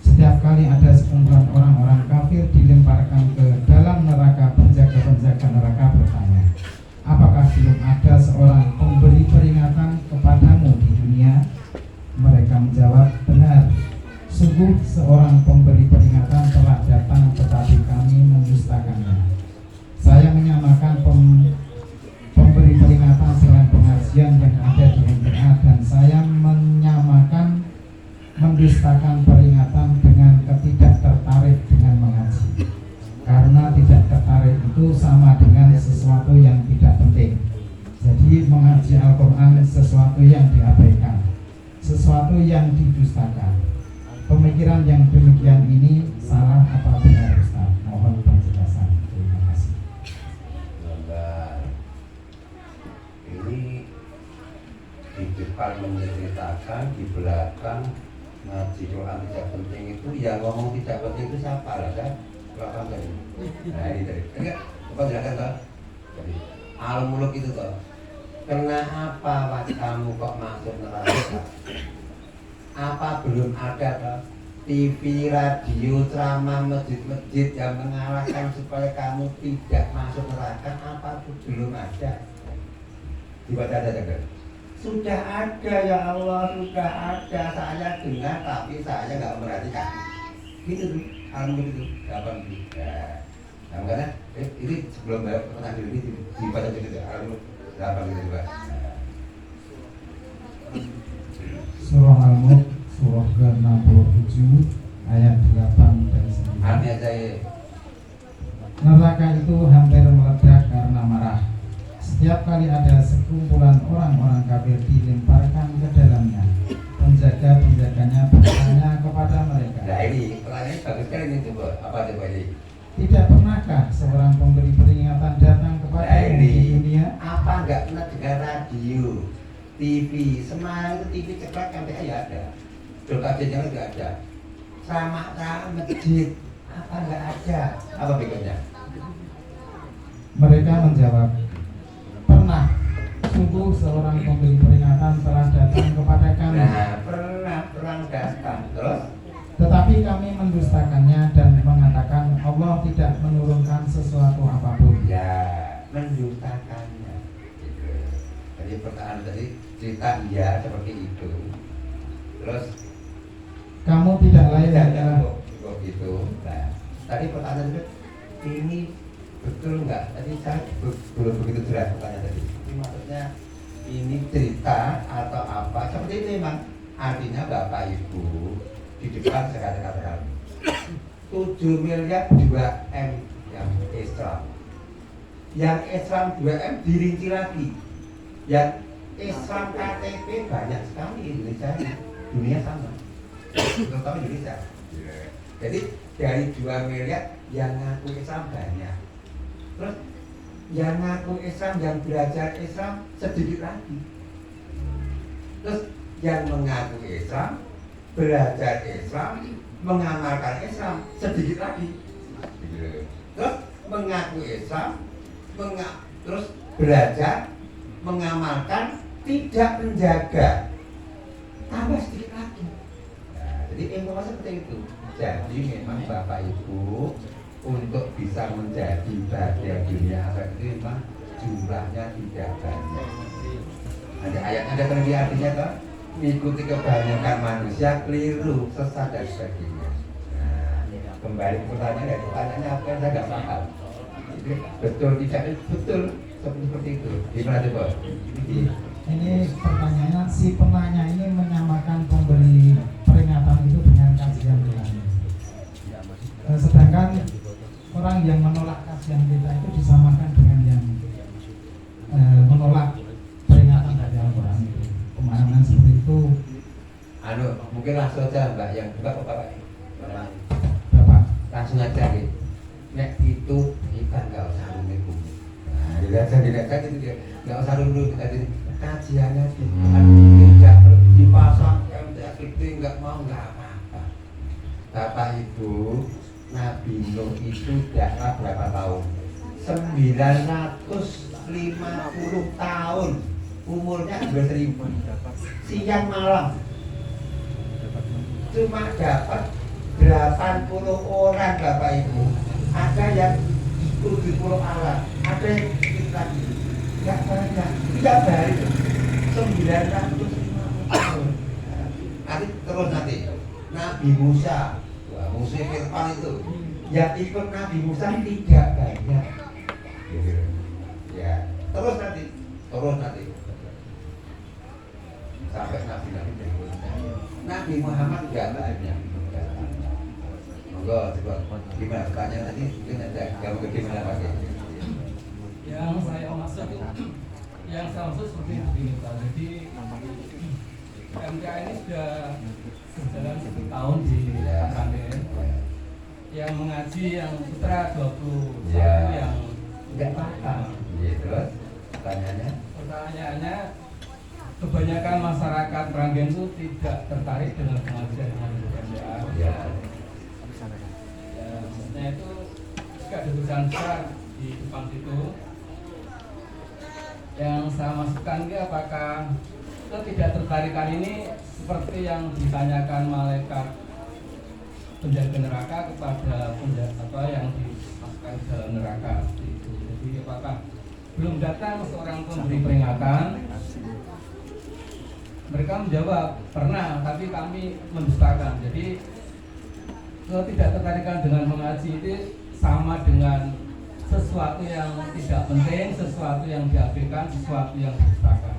Setiap kali ada sekumpulan orang-orang kafir dilemparkan ke dalam neraka, penjaga-penjaga neraka bertanya, apakah belum ada seorang pemberi peringatan kepadamu di dunia? Mereka menjawab, benar. Sungguh seorang pemberi peringatan telah datang, tetapi kami mendustakannya. Saya menyamakan pemberi peringatan selain pengajian yang ada di MTA, dan saya menyamakan mendustakan peringatan dengan ketidak tertarik dengan mengaji. Karena tidak tertarik itu sama dengan sesuatu yang tidak penting. Jadi mengaji Al-Quran sesuatu yang diabaikan, sesuatu yang didustakan. Pemikiran yang demikian ini salah apa benar Ustaz? Mohon penjelasan. Terima kasih. Ini di depan menceritakan, di belakang ngaji Quran tidak penting itu, yang ngomong tidak penting itu siapa lah kan? Belakang tadi. Nah ini tadi. Enggak, apa jelaskan toh? Jadi Al-Mulk itu toh. Kenapa kamu kok masuk neraka? Apa belum ada toh? TV, radio, ceramah, masjid-masjid yang mengarahkan supaya kamu tidak masuk neraka apapun belum ada. Dibaca aja kan? Sudah ada ya Allah, sudah ada. Saya dengar tapi saya nggak memperhatikan. Gitu tuh, alhamdulillah itu kapan bisa. Nah makanya ini sebelum pernah ini dibaca gitu, alhamdulillah kapan gitu Pak. Surah Al-Mulk surah ke-67 ayat 8 dan 9. Artinya saya Neraka itu hampir meledak karena marah. Setiap kali ada sekumpulan orang-orang kafir dilemparkan ke dalamnya, penjaga-penjaganya bertanya kepada mereka, nah ini pertanyaan bagus sekali ini coba apa coba ini? tidak pernahkah seorang pemberi peringatan datang kepada Nah di ini dunia? apa nggak pernah dengar radio, TV, Semarang itu TV ceklek MTA ya ada, Dolkajenya nggak ada, sama masjid apa nggak ada, apa berikutnya? Mereka menjawab, pernah. Sungguh seorang pemberi peringatan telah datang kepada kami. Nah pernah perang datang terus. Tetapi kami mendustakannya dan mengatakan Allah tidak menurunkan sesuatu apapun. Ya, mendustakannya. Gitu. Jadi pertanyaan tadi cerita iya seperti itu. Terus Kamu tidak lain adalah kok gitu. Nah, tadi pertanyaan itu ini betul nggak? Tadi saya belum begitu jelas pertanyaan tadi. Ini maksudnya ini cerita atau apa? Seperti itu memang artinya Bapak Ibu di depan saya katakan 7 miliar 2M yang Islam. Yang Islam 2M dirinci lagi. Yang Islam KTP banyak sekali Indonesia ini. Dunia sama. Terutama Indonesia. Jadi dari 2 miliar yang ngaku Islam banyak. Terus yang ngaku Islam, yang belajar Islam sedikit lagi. Terus yang mengaku Islam, belajar Islam, mengamalkan Islam sedikit lagi. Terus mengaku Islam, terus belajar, mengamalkan, tidak menjaga, tambah sedikit lagi. Nah, jadi informasi seperti itu. Jadi memang Bapak Ibu untuk bisa menjadi bagian dunia akhirat itu memang jumlahnya tidak banyak. Ada ayat ada terlebih artinya kan mengikuti kebanyakan manusia keliru, sesat dan sebagainya. Nah, kembali ke pertanyaannya apa yang saya nggak paham. Betul tidak betul seperti itu. Gimana coba? ini pertanyaannya, si penanya ini menyamakan pemberi peringatan itu dengan kasihan kita. Sedangkan orang yang menolak kasihan kita itu disamakan dengan yang menolak peringatan dari Al-Quran itu. Pemahaman seperti itu. Mungkin langsung aja Mbak yang Bapak. Langsung aja nih. Nek itu kita nggak usah rumit. Nah, dilihat aja gitu dia. Nggak usah rumit tadi kajiannya tidak dipasang MTS itu nggak mau nggak apa-apa. Bapak Ibu, Nabi Nuh itu dakwah berapa tahun? 950 tahun. Umurnya 2000. Siang malam. Cuma dapat 80 orang Bapak Ibu. Ada yang 70 alat, ada yang sedikit lagi. Enggak banyak. Tidak baik. 950 tahun. Nanti terus nanti Nabi Musa, Musa Firman itu yang ikut Nabi Musa tidak banyak. Ya, terus nanti sampai Nabi berikutnya. Nabi Muhammad tidak banyak. Monggo coba gimana pertanyaan tadi mungkin ada kamu bagaimana pakai? Yang saya maksud seperti ini Pak. Jadi MTA ini sudah berjalan 10 tahun di Kabupaten. Yang mengaji yang putra 21 yang Enggak paham. Terus pertanyaannya kebanyakan masyarakat Meranggen itu tidak tertarik dengan pengajian MTA. ya Maksudnya itu juga ada tulisan besar di depan situ. Yang saya masukkan ke apakah tidak tertarikan ini seperti yang ditanyakan malaikat penjaga neraka kepada penjaga yang dimasukkan ke dalam neraka seperti itu. Jadi apakah belum datang seorang pemberi peringatan? Mereka menjawab pernah, tapi kami mendustakan. Jadi ketidaktertarikan dengan mengaji itu sama dengan sesuatu yang tidak penting, sesuatu yang diabaikan, sesuatu yang didustakan.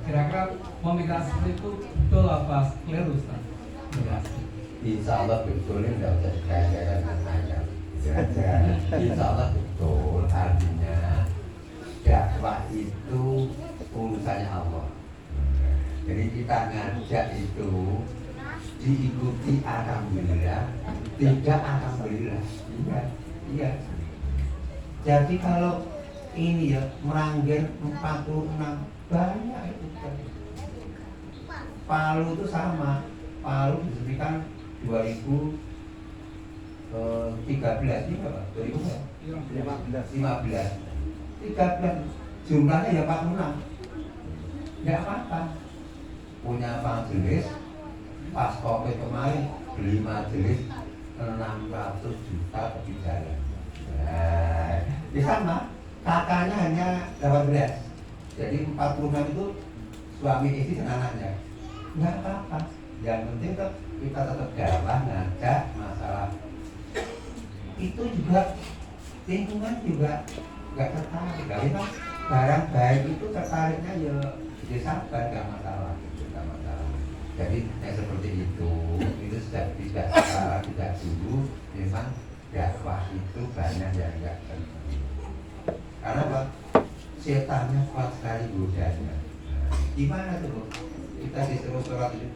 Kira-kira pemikiran seperti itu betul apa keliru, Ustaz? Insya Allah betul, ini tidak usah dikait-kaitkan dengan ayat. Insya Allah betul, artinya dakwah itu urusannya Allah. Jadi kita ngajak itu diikuti alhamdulillah, tidak alhamdulillah. Iya. Jadi kalau ini ya Meranggen 46 banyak itu kan. Palu itu sama. Palu disebutkan 2013 ini apa? 2015. 13 jumlahnya ya 46. Enggak apa-apa. Punya majelis pas Covid kemarin beli majelis 600 juta per jalan. Di sana kakaknya hanya 18. Jadi 46 itu suami istri dan anaknya. Enggak apa-apa. Yang penting kita tetap dakwah, ngajak masalah. Itu juga lingkungan juga nggak tertarik. Tapi kan barang baik itu tertariknya ya sabar, nggak masalah. Jadi seperti itu tidak dulu memang dakwah itu banyak yang enggak penting. Karena apa? Setannya kuat sekali godanya. Gimana tuh? Kita disuruh sholat itu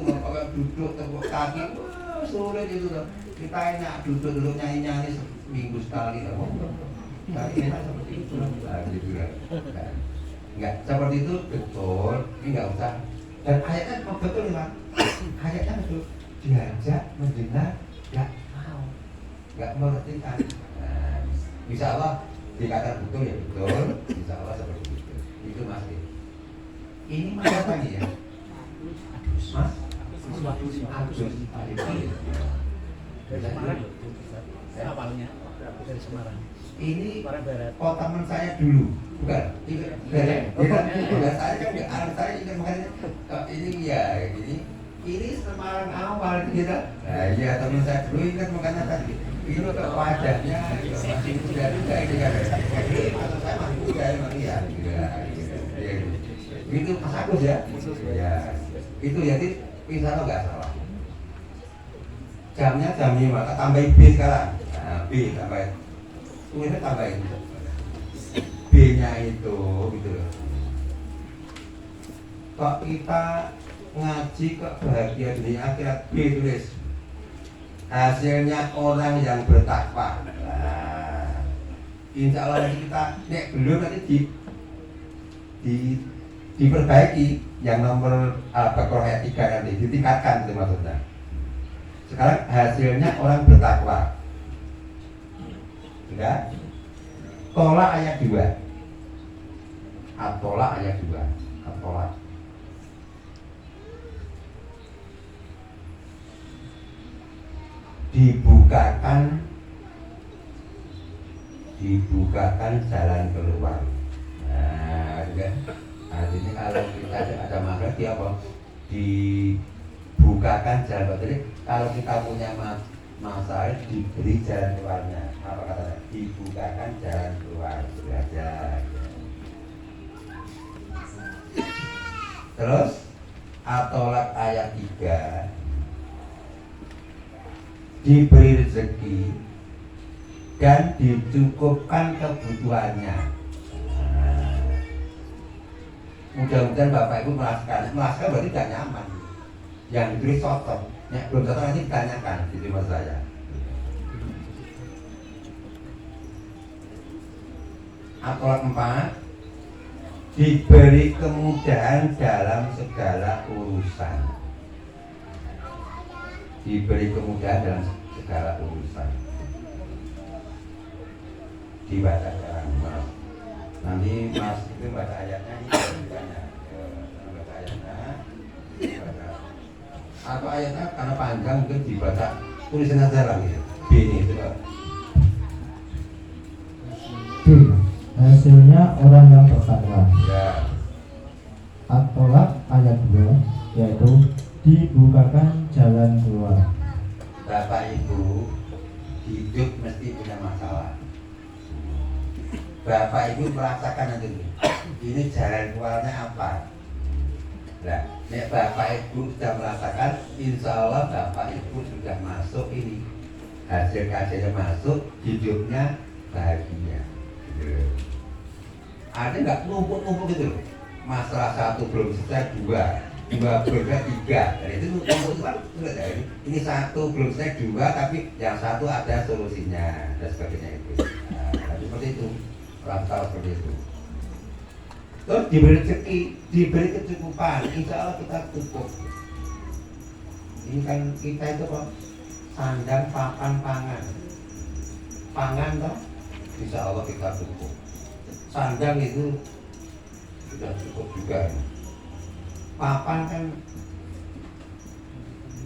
bapak duduk tepuk kaki, sulit itu loh. Kita enak duduk nyanyi seminggu sekali lah. Tapi enak seperti itu lah. Enggak seperti itu betul. Ini enggak usah. Dan ayatnya betul ya, ayatnya betul. Diajak mendengar, nggak mau, nggak mengertikan. Insya Allah dikatakan betul ya betul. Insya Allah seperti itu. Itu Mas. Ini Mas apa nih ya? Mas? Agus. Dari Semarang. Ini kota teman saya dulu, bukan? Bukan saya kan anak saya ingat makanya ini ya ini Semarang awal gitu. Nah iya teman saya dulu ingat makanya tadi ini wajahnya sudah ini kan. Jadi maksud saya masih muda emang iya. Itu Mas Agus ya. Ya itu jadi insya Allah nggak salah. Jamnya jam 5, tambah B sekarang. Nah, B tambah tulisnya tambahin B-nya itu gitu loh. Kok kita ngaji kok bahagia dunia akhirat, B tulis hasilnya orang yang bertakwa. Nah, insya Allah nanti kita nek belum nanti diperbaiki yang nomor Al-Baqarah ayat 3 nanti ditingkatkan itu maksudnya. Sekarang hasilnya orang bertakwa. Enggak? Tolak ayat 2. At-Tolak ayat 2. At-Tolak. Dibukakan jalan keluar. Nah, enggak. Artinya kalau kita ada masalah dia apa? Dibukakan jalan keluar. Jadi kalau kita punya masalah diberi jalan keluarnya. Apa katanya? Dibukakan jalan keluar. Belajar. Terus At-Tolak ayat 3 diberi rezeki dan dicukupkan kebutuhannya. Nah, mudah-mudahan Bapak Ibu merasakan berarti tidak nyaman. Yang diberi sotok, ya, belum sotok nanti ditanyakan di rumah saya. At-Tolak 4 diberi kemudahan dalam segala urusan. Diberi kemudahan dalam segala urusan. Dibaca sekarang Mas. Nanti Mas itu baca ayatnya ini banyak. Baca ayatnya. Baca. atau ayatnya karena panjang mungkin dibaca tulisan aja lah gitu. B ini itu Pak. D. Hasilnya orang yang bertakwa. Ya. At-Tolak ayat 2, yaitu dibukakan jalan keluar. Bapak Ibu hidup mesti punya masalah. Bapak Ibu merasakan nanti ini jalan keluarnya apa? Nah, nek Bapak Ibu sudah merasakan, insya Allah Bapak Ibu sudah masuk ini, hasil kajiannya masuk, hidupnya bahagia. Gitu. Ada nggak numpuk-numpuk gitu loh? Masalah satu belum selesai, dua belum selesai, tiga. Dan itu numpuk kan? Ini satu belum selesai, dua, tapi yang satu ada solusinya dan sebagainya itu. Nah, seperti itu, orang tahu seperti itu. Terus diberi rezeki, diberi kecukupan, insya Allah kita cukup. Ini kan kita itu kok sandang, papan, pangan. Pangan toh, insya Allah kita cukup. Sandang itu sudah cukup juga. Papan kan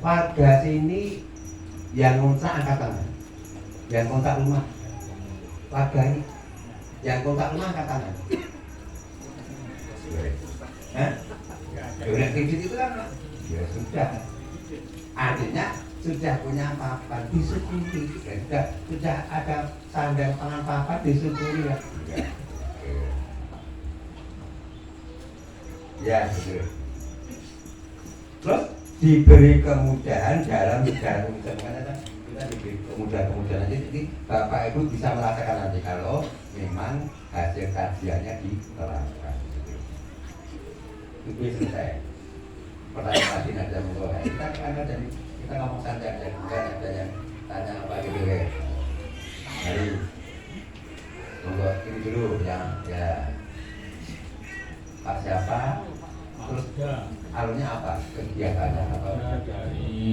warga sini yang ngontrak angkat tangan, yang kontrak rumah. Warga ini yang kontrak rumah angkat tangan. Udah kredit itu kan ya sudah, artinya sudah punya papan disyukuri, sudah ada sandang pangan papan disyukuri ya. Ya betul. Terus diberi kemudahan dalam segala urusan, kita diberi kemudahan jadi Bapak Ibu bisa merasakan nanti kalau memang hasil kajiannya diterapkan. Itu selesai. Pertanyaan lagi ada monggo. Kita kan jadi kita ngomong santai aja, bukan ada yang tanya apa gitu ya. Mari monggo ini dulu yang ya Pak siapa, terus alurnya apa, kegiatannya apa? Dari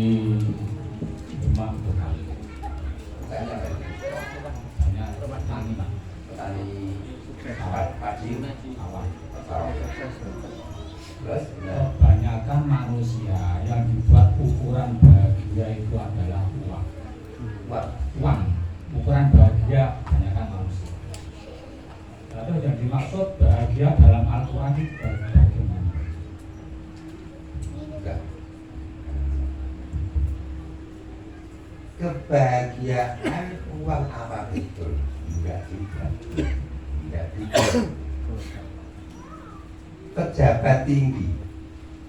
rumah bekali. Tanya apa? Hanya petani Padi awal. Terus Kebanyakan manusia yang dibuat ukuran bahagia itu adalah uang. Uang, ukuran bahagia kebanyakan manusia. Lalu yang dimaksud bahagia dalam Al-Quran itu bagaimana? enggak. Kebahagiaan uang apa betul? Enggak juga. Enggak juga. Pejabat tinggi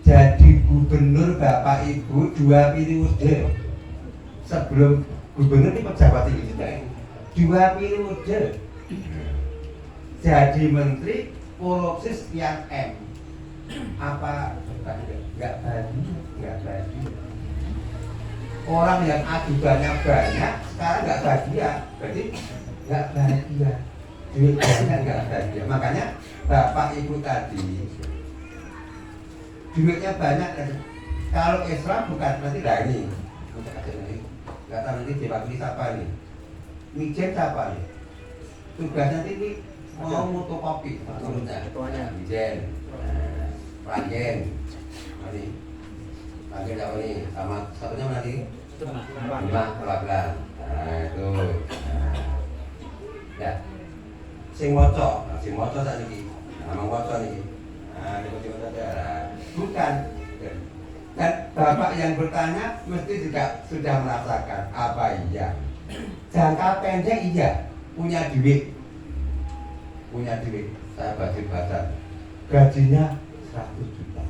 jadi gubernur Bapak Ibu 2 periode. Sebelum gubernur ini pejabat tinggi juga ini 2 periode. Jadi menteri korupsi sekian M. Apa enggak bahagia. Orang yang ajudannya banyak sekarang enggak bahagia. Berarti enggak bahagia. Duit banyak enggak bahagia. Makanya Bapak Ibu tadi duitnya banyak. Kalau Islam bukan berarti lah ini. Enggak tahu nanti diwakili siapa nih. Mijen siapa nih? Tugasnya ini mau fotokopi turunnya. Mijen. Pranjen. Nanti Pranjen siapa nih? Sama satunya mana nih? Lima belakang. Nah itu. Ya. Sing moco saat ini. Namang moco nih. Nah, tiba-tiba saja. Bukan. Dan Bapak yang bertanya mesti juga sudah merasakan apa iya. Jangka pendek iya, punya duit. Saya baca gajinya 100 juta.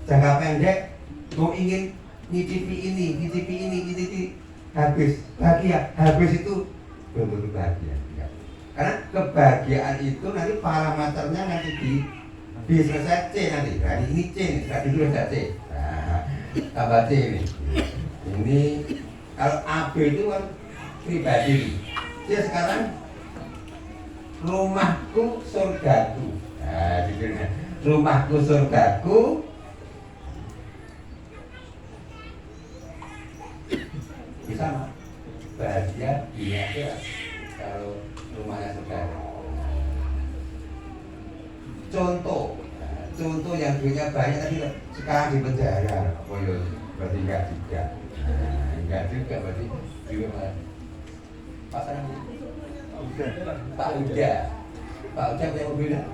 Jangka pendek mau ingin nyicipi ini, habis itu belum tentu bahagia. Karena kebahagiaan itu nanti parameternya nanti selesai C nanti. Nah ini C nih, sudah dulu sudah C. Nah, tambah C ini. Ini kalau AB itu kan pribadi. Dia sekarang rumahku surgaku. Nah, judulnya rumahku surgaku. Bisa mah bahagia dia kalau rumahnya saudara. Contoh yang yang duitnya banyak tapi sekarang di penjara, apa ya? Berarti enggak juga. Nah, enggak juga berarti duit mana? Pasangan Pak Uda punya mobil enggak?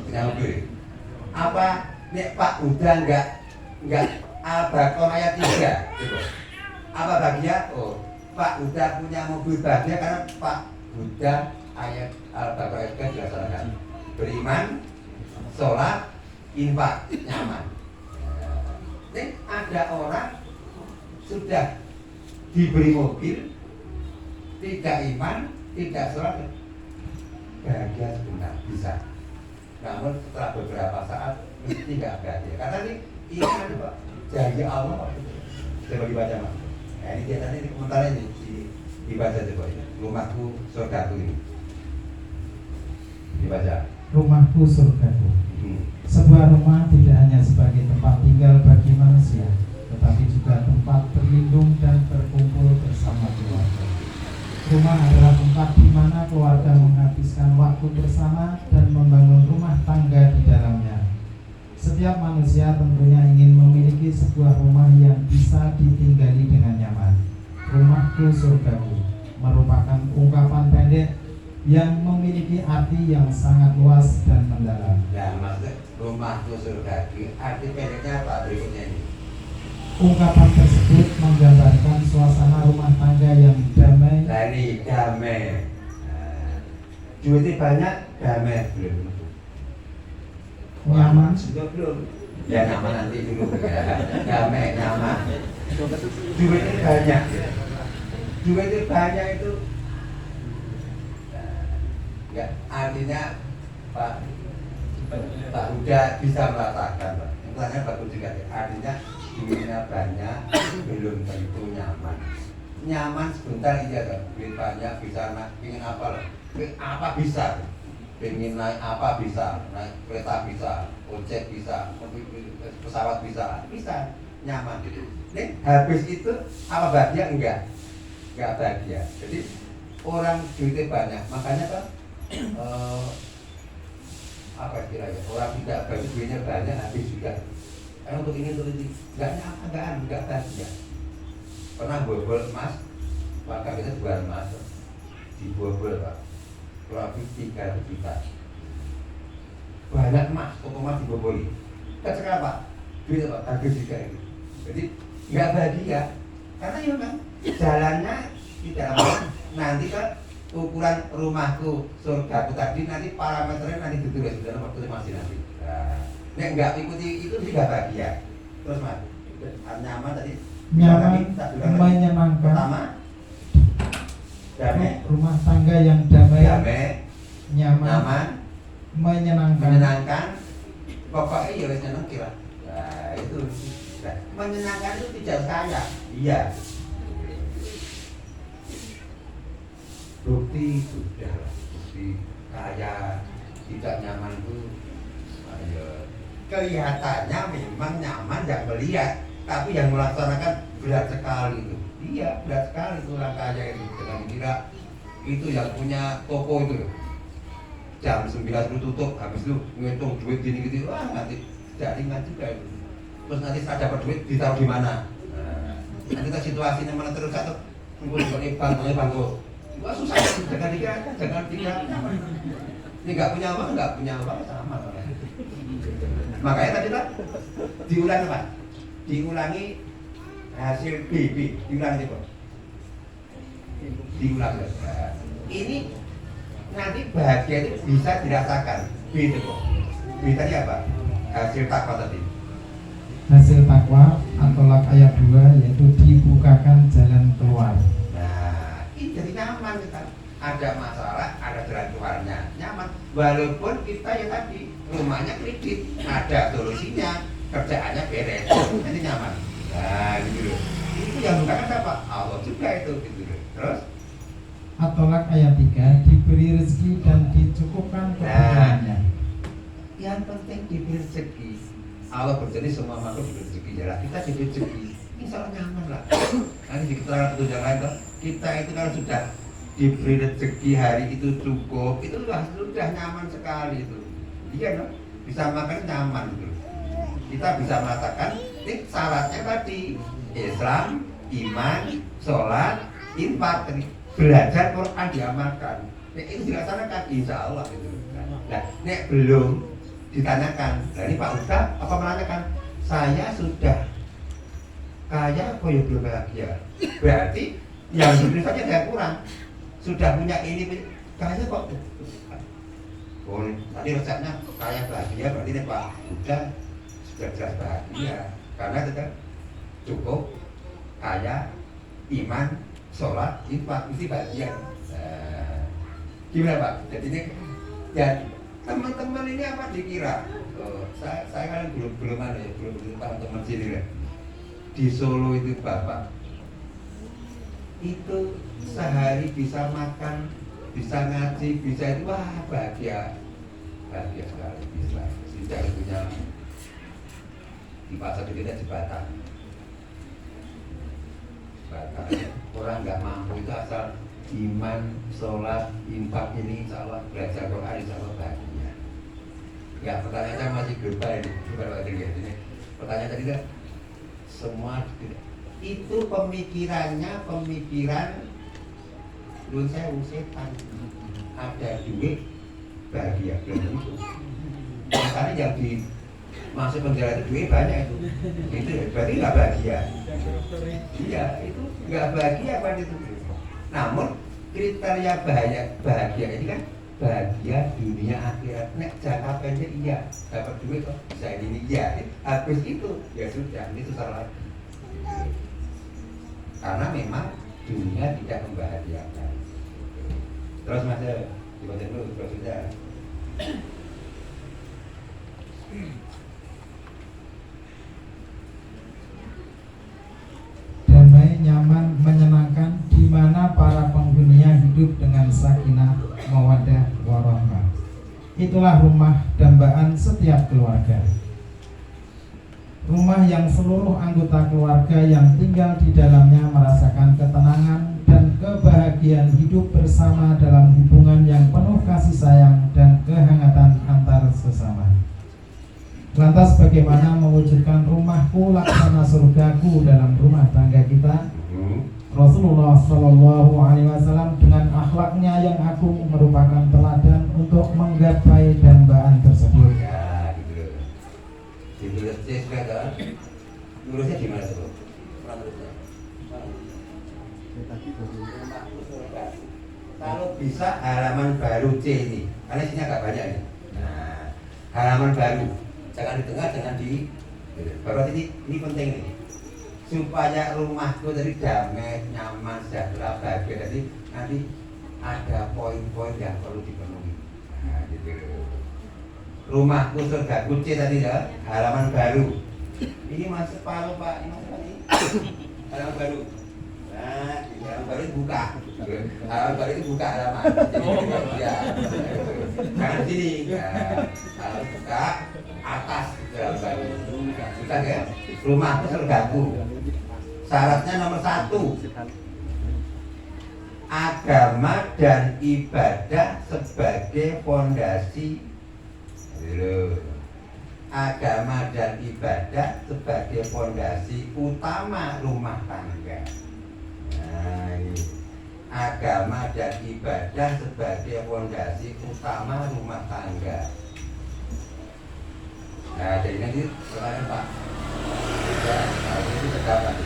Punya mobil. Apa nek Pak Uda enggak Al-Baqarah ayat 3 gitu. Apa bahagia? Oh, Pak Uda punya mobil bahagia karena Pak Uda ayat Al-Baqarah ayat 3 dilaksanakan. Beriman, sholat, infak, nyaman. Ini ada orang sudah diberi mobil, tidak iman, tidak sholat, bahagia sebentar bisa. Namun setelah beberapa saat mesti tidak bahagia. Karena ini iman Pak, janji Allah Pak. Coba dibaca Pak. Nah ini dia tadi komentarnya ini dibaca coba ini. Rumahku surgaku ini. Dibaca. Rumahku surgaku. Sebuah rumah tidak hanya sebagai tempat tinggal bagi manusia, tetapi juga tempat berlindung dan berkumpul bersama keluarga. Rumah adalah tempat di mana keluarga menghabiskan waktu bersama dan membangun rumah tangga di dalamnya. Setiap manusia tentunya ingin memiliki sebuah rumah yang bisa ditinggali dengan nyaman. Rumahku surgaku merupakan ungkapan pendek yang memiliki arti yang sangat luas dan mendalam. Nah, maksud rumahku surgaku, arti pendeknya apa berikutnya ini? Ungkapan tersebut menggambarkan suasana rumah tangga yang damai. Nah ini damai. Duitnya banyak, damai belum. Nyaman sudah belum. Ya nyaman nanti dulu ya. Damai, nyaman. Duitnya banyak. Duitnya banyak itu. Ya, artinya Pak Huda bisa merasakan, Pak. Yang bagus juga. Artinya duitnya banyak, belum tentu nyaman. Nyaman sebentar iya kan, duit banyak bisa ingin apa loh? Apa bisa? Pengen naik apa bisa? Naik kereta bisa, ojek bisa, pesawat bisa, nyaman. Nih habis itu apa bahagia? Enggak bahagia. Jadi orang duitnya banyak, makanya kan apa istilahnya? Orang tidak bagus duitnya banyak habis juga. Karena untuk ini enggak bahagia. Pernah bobol emas, maka kita jual emas dibobol Pak, kurang lebih 3 juta. Banyak emas, toko emas diboboli. Kan sekarang Pak, duit Pak habis juga ini. Jadi nggak bahagia, karena ya kan jalannya tidak aman. Nanti kan ukuran rumahku surgaku tadi nanti parameternya nanti ditulis dalam waktu masih nanti. Nek nggak ikuti itu tidak bahagia. Terus Mas, nyaman tadi. Nyaman, menyenangkan. Pertama, damai. Rumah tangga yang damai, nyaman, menyenangkan. Pokoknya ya wis nyeneng kira. Nah, itu. Nah, menyenangkan itu tidak kaya. Iya. Bukti sudah lah. Bukti kaya tidak nyaman itu ayo. Kelihatannya memang nyaman yang melihat, tapi yang melaksanakan berat sekali itu. Iya, berat sekali itu orang kaya itu. Dengan kira itu yang punya toko itu loh. Jam 9 tutup, habis itu ngitung duit gini-gini, wah nanti jaringan juga itu. Terus nanti saya dapat duit ditaruh di mana? Nah, nanti kita situasinya mana terus satu, kumpul di bangku. Wah susah, jangan dikira nyaman. Ini nggak punya uang sama. Makanya tadi Pak diulangi Pak, diulangi hasil BB, diulangi Pak, diulangi. Ini nanti bahagia itu bisa dirasakan. B itu Pak, B tadi apa? Hasil takwa tadi. Hasil takwa At-Tolak ayat 2 yaitu dibukakan jalan keluar. Nah, ini jadi nyaman kita. Ada masalah, ada jalan keluarnya, nyaman. Walaupun kita ya tadi rumahnya kredit, ada solusinya, kerjaannya beres, jadi nyaman. Nah, gitu loh. Itu yang bukan apa? Allah juga itu, gitu loh. Terus? At-Tolak ayat 3 diberi rezeki dan dicukupkan kebutuhannya. Yang penting diberi rezeki. Allah berjanji semua makhluk diberi rezeki. Ya, kita diberi rezeki. Insya Allah nyaman lah. Nanti di keterangan petunjuk lain tuh, kita itu kalau sudah diberi rezeki hari itu cukup, itu sudah nyaman sekali itu. Iya dong. bisa makan nyaman gitu. Kita bisa merasakan ini syaratnya tadi Islam, iman, sholat, infak, belajar Quran diamalkan. Nah, itu dilaksanakan insya Allah gitu. Nah, ini belum ditanyakan. Nah, ini Pak Ustaz apa menanyakan? Saya sudah kaya kok ya belum bahagia. Berarti yang diberi saja saya kurang. Sudah punya ini kaya kok. Oh, tadi resepnya kaya bahagia berarti ini Pak udah sudah jelas bahagia karena kita cukup kaya, iman, sholat, infak mesti bahagia. Gimana Pak? Jadi ini ya teman-teman ini apa dikira? Saya kan belum ada ya, belum teman-teman sini ya. Di Solo itu Bapak itu sehari bisa makan, bisa ngaji, bisa itu wah bahagia sekali bisa. Sejak punya di pasar kita di Batam. Orang nggak mampu itu asal iman, sholat, infak ini insya Allah belajar Quran insya Allah bahagia. Ya pertanyaannya masih global ini, global ini. Pertanyaan tadi kan semua itu pemikiran lu saya setan ada duit bahagia belum itu makanya yang di masuk penjara itu duit banyak itu berarti nggak bahagia iya itu nggak bahagia pada itu namun kriteria bahagia ini kan bahagia dunia akhirat nek jangka pendek iya dapat duit kok bisa ini iya habis itu ya sudah itu salah karena memang dunia tidak membahagiakan terus Mas dibaca dulu terus sudah damai, nyaman, menyenangkan di mana para penghuninya hidup dengan sakinah, mawaddah, warahmah. Itulah rumah dambaan setiap keluarga. Rumah yang seluruh anggota keluarga yang tinggal di dalamnya merasakan ketenangan dan kebahagiaan hidup bersama dalam hubungan yang penuh kasih sayang dan kehangatan antar sesama. Lantas bagaimana mewujudkan rumahku laksana surgaku dalam rumah tangga kita? Rasulullah Shallallahu Alaihi Wasallam dengan akhlaknya yang agung merupakan teladan untuk menggapai dambaan tersebut. ya gitu ditulis sudah kan nulisnya di mana tuh nulisnya kalau bisa halaman baru C ini karena isinya agak banyak nih nah halaman baru jangan di tengah jangan di baru ini penting nih supaya rumahku tadi damai, nyaman, sejahtera, bahagia tadi nanti ada poin-poin yang perlu dipenuhi. Nah, gitu. Rumahku surgaku C tadi ya, halaman baru. Ini masuk paruh Pak, ini masuk tadi. Halaman baru. Nah, ini halaman baru buka. Halaman baru itu buka halaman. Jadi ya. Jangan sini. Halaman buka atas halaman baru. Sudah ya? Rumahku surgaku. Syaratnya nomor 1 agama dan ibadah sebagai fondasi. Agama dan ibadah sebagai fondasi utama rumah tangga. Nah, ini. Agama dan ibadah sebagai fondasi utama rumah tangga. Nah, jadi nanti pertanyaan Pak. Ya, itu terdapat.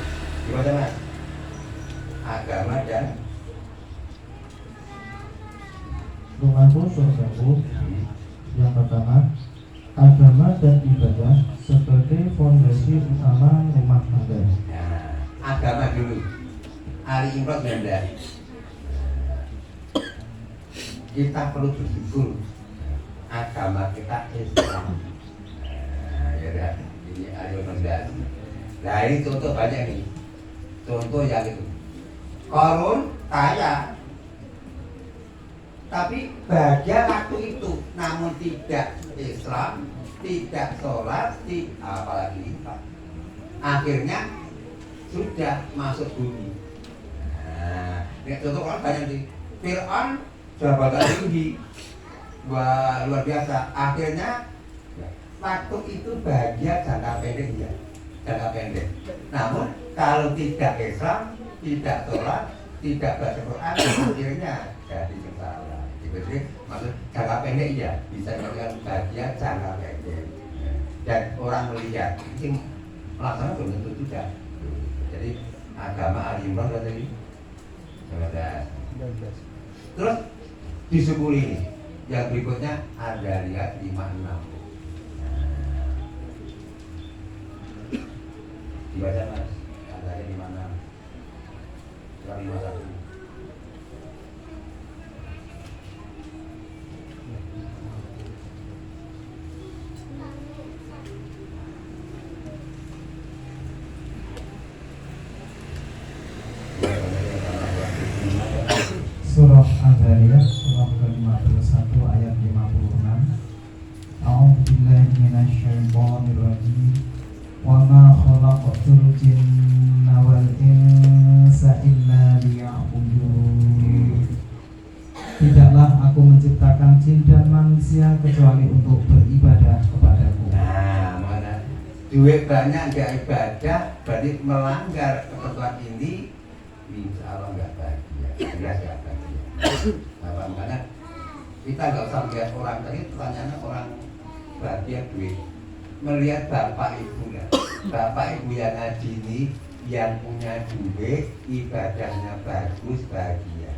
Gimana Mas? Agama dan Rumahku surgaku. Yang pertama, agama dan ibadah sebagai fondasi utama rumah tangga. nah, agama dulu. Ali Imran 19. Kita perlu bersyukur agama kita Islam. Ya udah, ini Ali Imran 19. Nah ini contoh banyak nih. Contoh yang itu Korun kaya tapi bahagia waktu itu namun tidak Islam, tidak sholat, apalagi infak. Akhirnya sudah masuk bumi. Nah, ini contoh orang banyak nih. Fir'aun jabatan tinggi, wah luar biasa. Akhirnya waktu itu bahagia jangka pendek ya, jangka pendek. Namun kalau tidak Islam, tidak sholat, tidak baca Quran, akhirnya jadi sengsara. Jadi maksud jangka pendek ya bisa dikatakan bahagia jangka pendek. Dan orang melihat, mungkin melaksanakan belum tentu juga. Jadi agama Ali Imran tadi 19. Terus disyukuri ini. Yang berikutnya ada lihat 56. Dibaca mas, ada 56. Surah 51. Surah Al-Zariyat surah ke-51 ayat 56. A'udzubillahi minasyaitonirrajim. Wa ma khalaqtul jinna wal insa illa liya'budun. Tidaklah aku menciptakan jin dan manusia kecuali untuk beribadah kepadaku. Nah, mana duit banyak nggak ibadah, berarti melanggar ketentuan ini, insya Allah nggak bahagia, jelas nggak bahagia. Nah, makanya kita nggak usah melihat orang tadi, pertanyaannya orang bahagia duit, melihat bapak ibu ya, bapak ibu yang ngaji ini, yang punya duit, ibadahnya bagus, bahagia.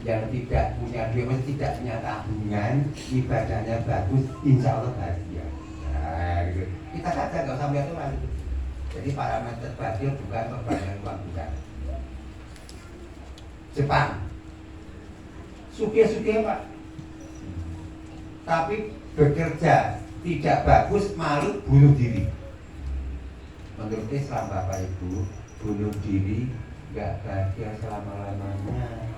Yang tidak punya duit, masih tidak punya tabungan, ibadahnya bagus, insya Allah bahagia. Nah, gitu. Kita saja nggak usah melihat orang itu. Jadi parameter bahagia bukan kebanyakan uang, bukan. Jepang, sugih-sugih pak, tapi bekerja tidak bagus, malu, bunuh diri. Menurut Islam bapak ibu, bunuh diri nggak bahagia selama-lamanya.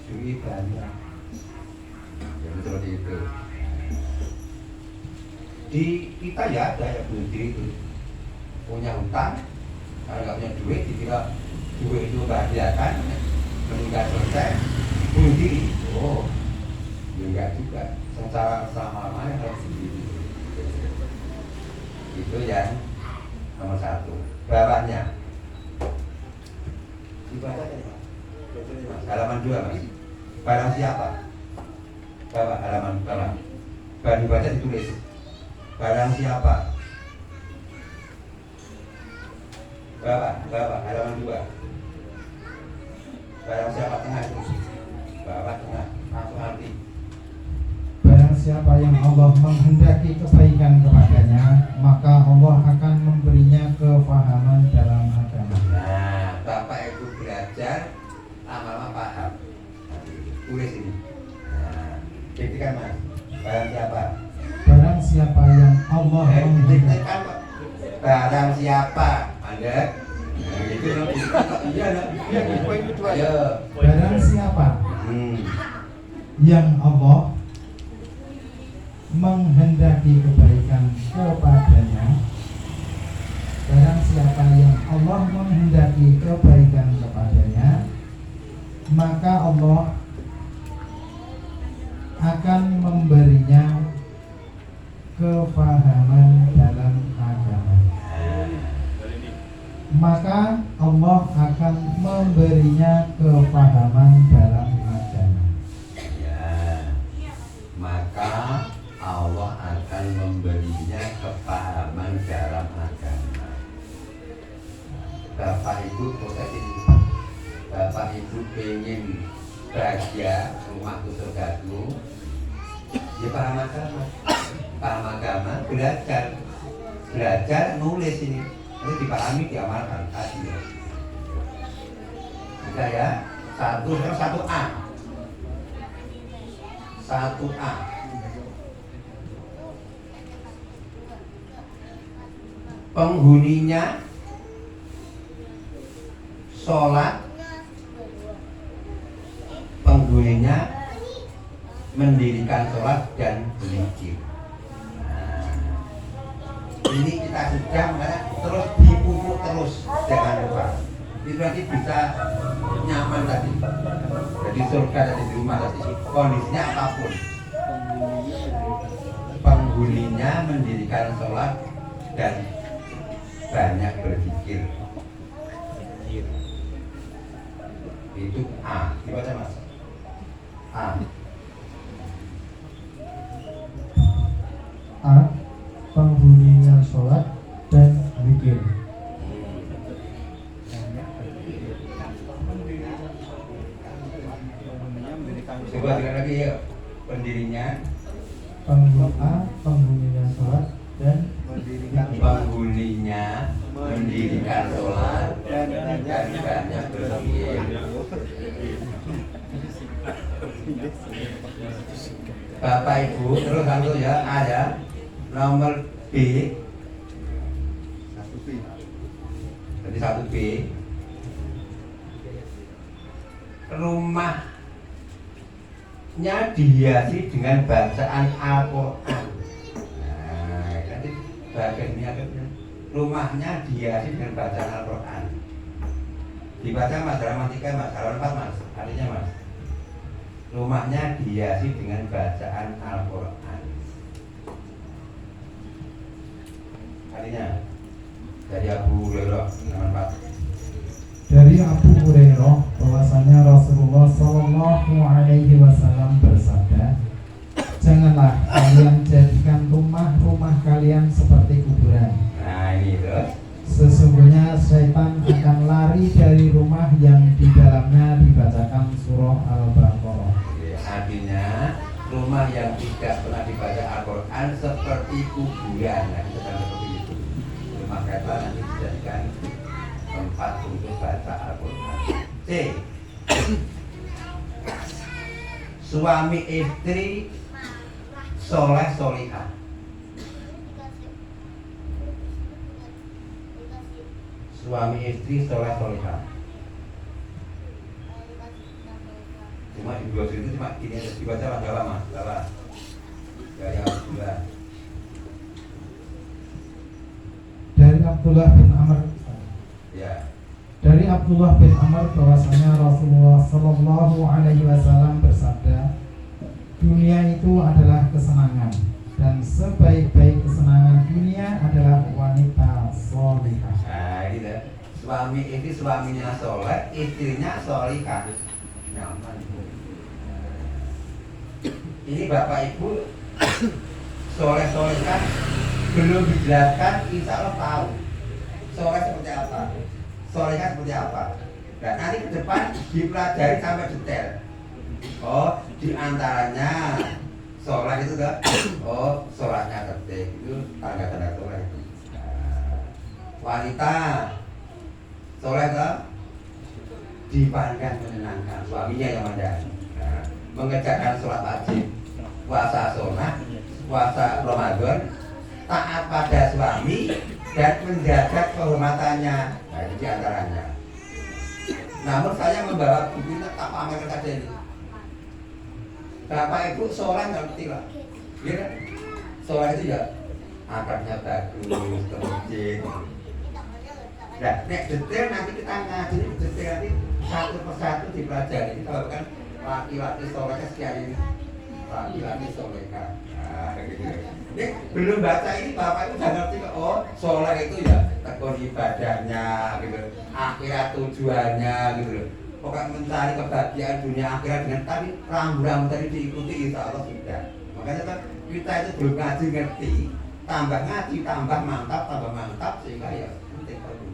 Duit banyak, jadi seperti itu. Di kita ya ada yang bunuh diri itu, punya hutang, kalau nggak punya duit, dikira duit itu bahagiakan, meninggal selesai, bunuh diri. Oh, ya enggak juga. Secara selama-lamanya harus sendiri. Itu yang nomor 1. Bawahnya dibaca tadi mas. Halaman 2 mas. Barang siapa? Bawah halaman bawah. Baru dibaca ditulis. Barang siapa? Bawah halaman 2. Barang siapa tengah itu? Bawah tengah. Masuk arti. Barang siapa yang Allah menghendaki kebaikan kepadanya, maka Allah akan memberinya kefahaman dalam agama. Nah, bapak ibu belajar, lama-lama paham. Tulis ini. Nah, diktikan mas. Barang siapa? Barang siapa yang Allah menghendaki. Diktikan pak. Barang siapa? Anda? Nah, gitu loh. Iya lah. Iya, poin kedua. Ayo. Barang siapa yang Allah menghendaki kebaikan kepadanya, barang siapa yang Allah menghendaki kebaikan kepadanya, maka Allah akan memberinya kefahaman dalam agama. Maka Allah akan memberinya kefahaman dalam agama. Ya. Maka Allah akan memberinya kepahaman dalam agama. Bapak Ibu proses ini. Bapak Ibu ingin bahagia, rumahku surgaku, ya paham agama. Paham agama, belajar nulis ini. Ini dipahami, diamalkan tadi ya. Sudah ya. 1A. 1A. Penghuninya sholat, penghuninya mendirikan sholat dan berzikir. Ini kita sudah makanya terus dipupuk terus, jangan lupa. Itu nanti bisa nyaman tadi. Jadi surga tadi di rumah tadi, kondisinya apapun. Penghuninya mendirikan sholat dan banyak berzikir. Itu A. Dibaca Mas. A. A. Penghuninya sholat dan zikir. Coba sekali lagi ya. Pendirinya Penghuninya sholat dan penghuninya mendirikan sholat dan banyak berzikir. Bapak Ibu terus satu ya, A ya. Nomor B. Jadi 1B. Rumahnya dihiasi dengan bacaan Al-Quran. Nah, nanti bagian ini akhirnya rumahnya dihiasi dengan bacaan Al-Quran. Dibaca Mas, gramatika Mas, halaman 4 Mas, artinya Mas. Rumahnya dihiasi dengan bacaan Al-Quran. Artinya dari Abu Hurairah halaman 4. Dari Abu Hurairah bahwasanya Rasulullah Shallallahu Alaihi Wasallam bersabda, janganlah kalian jadikan rumah-rumah kalian seperti kuburan. Nah ini terus. Sesungguhnya syaitan akan lari dari rumah yang di dalamnya dibacakan surah Al-Baqarah. Artinya rumah yang tidak pernah dibaca Al-Quran seperti kuburan. Nah, kita seperti itu. Rumah kata nanti dijadikan tempat untuk baca Al-Quran. C. Suami istri soleh solihah. Suami istri soleh solihah. Cuma di dua itu cuma ini dibaca lah dalam Mas, dalam. Dari Abdullah. Dari Abdullah bin Amr. Ya. Dari Abdullah bin Amr bahwasanya Rasulullah Shallallahu Alaihi Wasallam bersabda, dunia itu adalah kesenangan dan sebaik-baik kesenangan dunia adalah wanita solihah. Nah, ini deh. Suami ini suaminya soleh, istrinya solihah. Nyaman. Ini Bapak Ibu soleh kan belum dijelaskan, insya Allah tahu soleh seperti apa, soleh kan seperti apa. Dan nanti ke depan dipelajari sampai detail. Oh, diantaranya soleh itu kan, oh sholatnya ketik itu tanda-tanda soleh. Wanita soleh kan dipandang menyenangkan, suaminya yang mandang. Mengerjakan sholat wajib, puasa sunnah, puasa Ramadan, taat pada suami dan menjaga kehormatannya. Nah, itu diantaranya. Namun saya membawa buku ini tak pamer saja ini. Bapak Ibu sholat ngerti lah, ya kan? Sholat itu ya akadnya bagus, ke masjid. Nah, nek detail nanti kita ngaji detail nanti satu persatu dipelajari. Kalau kan laki-laki solehnya sekian ini, laki-laki solehah. Nah, gitu. Ini belum baca ini Bapak itu udah ngerti kok. Oh, soleh itu ya tekun ibadahnya, gitu. Akhirat tujuannya, gitu. Pokoknya mencari kebahagiaan dunia akhirat dengan tadi rambu-rambu tadi diikuti, insya Allah sudah. Makanya kita itu belum ngaji ngerti, tambah ngaji tambah mantap sehingga ya penting perlu.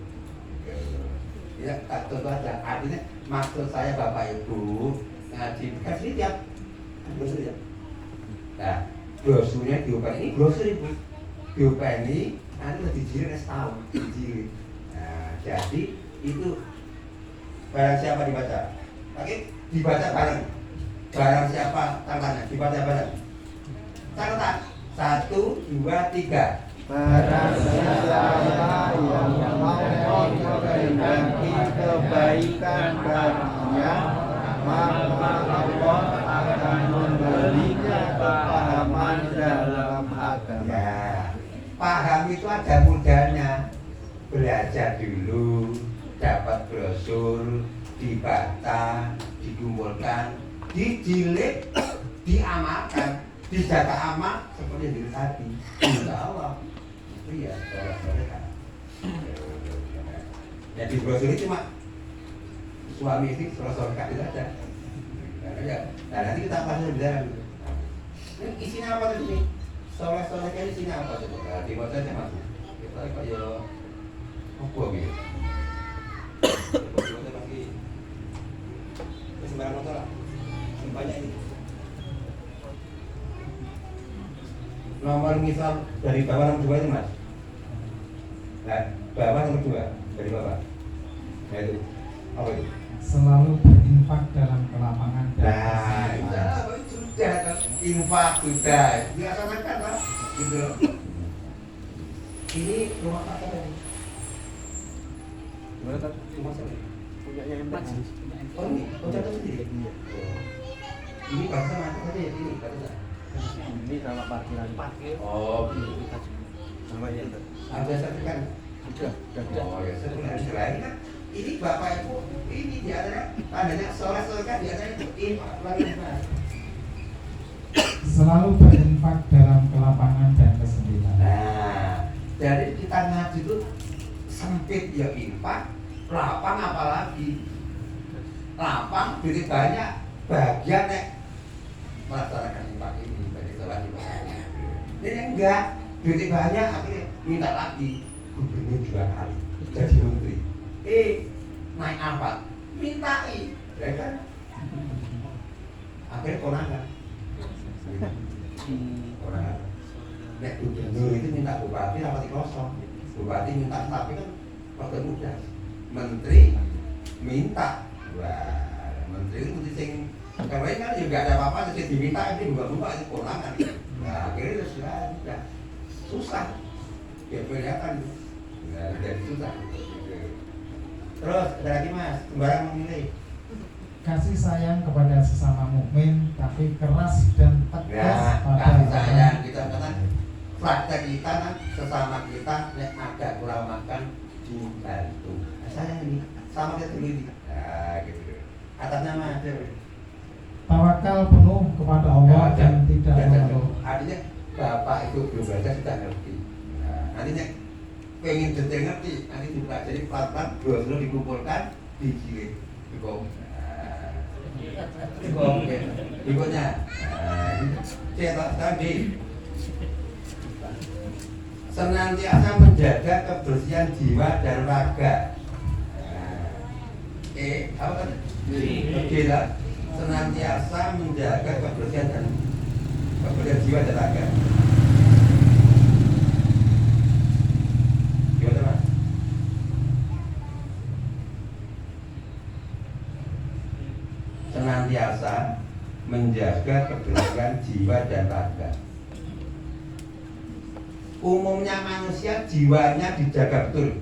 Ya, contoh aja. Artinya maksud saya Bapak Ibu ngaji kan sini tiap brosur ya. Nah, brosurnya diopen ini brosur Ibu. Diopen ini nanti lebih dijilid setahun, dijilid. Nah, jadi itu barang siapa dibaca? Oke, dibaca bareng. Barang siapa tangannya dibaca bareng. Catat 1, 2, 3. Barang siapa yang mau menghendaki kebaikan baginya, maka Allah akan memberinya kepahaman dalam agama. Ya, paham itu ada mudahnya. Belajar dulu, dapat brosur, dibaca, dikumpulkan, dijilid, diamalkan. dijaga aman seperti yang diri tadi. Insya Allah itu ya soleh-solehan. Ya di brosur ini cuma suami istri soleh-solehan itu aja. Nah nanti kita bahas lebih dalam. Ini isinya apa tadi nih? Soleh-solehan isinya apa coba? Nah, dibaca aja mas. Kita kayak apa gitu? Dibaca lagi. Sembarang motor lah. Banyak ini. Nomor misal dari bawah nomor 2 itu mas. Nah, bawah nomor 2 dari bawah. Nah itu apa itu? Selalu berinfak dalam kelapangan dan Nah, kesulitan. sudah infak sudah dilaksanakan lah, gitu. Ini rumah apa tadi? Gimana tadi? Rumah siapa? Punyanya Empat. Oh ini, jatuh sendiri. Ini bangsa macam saja ya ini, bangsa. Ini sama parkiran. Oh, Sama ya. ada sertifikat. Sudah. Oh ya, sertifikat lain kan. Ini bapak ibu, ini dia ada tandanya soleh-soleh kan dia ada infak lagi. Selalu berinfak dalam kelapangan dan kesempitan. Nah, jadi kita ngaji itu sempit ya infak, lapang apalagi. Lapang duit banyak, bagian nek melaksanakan infak ini bagi sholat infak. Ini enggak, duit banyak akhirnya minta lagi. Gubernur 2 kali jadi menteri. Naik apa? Mintai, ya kan? Akhirnya konangan. Konangan. Nek gubernur itu minta bupati rapati kosong. Bupati minta tapi kan waktu muda. Menteri minta. Wah, menteri itu mesti sing kalau ini kan juga ada apa-apa jadi diminta ini buka-buka itu konangan. Nah, akhirnya sudah susah. Ya kelihatan. Nah, jadi susah. Terus ada lagi mas, sembarang memilih. Kasih sayang kepada sesama mukmin, tapi keras dan tegas Nah, pada kasih orang. sayang kita kan fakta kita kan sesama kita nek ada kurang makan dibantu. Nah, sayang ini sama kita dulu ini. Nah, gitu. Atas nama Tawakal penuh kepada Allah Nah, dan tidak mengeluh. artinya bapak itu belum baca sudah ngerti. Nah, nantinya pengen detail ngerti, nanti dipelajari pelan-pelan, dua dikumpulkan, digiling, dikom. Dikom, berikutnya. Cetak tadi. Senantiasa menjaga kebersihan jiwa dan raga. Apa kan? Tidak. Senantiasa menjaga kebersihan jiwa dan raga. Gimana mas? Senantiasa menjaga kebersihan jiwa dan raga. Umumnya manusia jiwanya dijaga betul.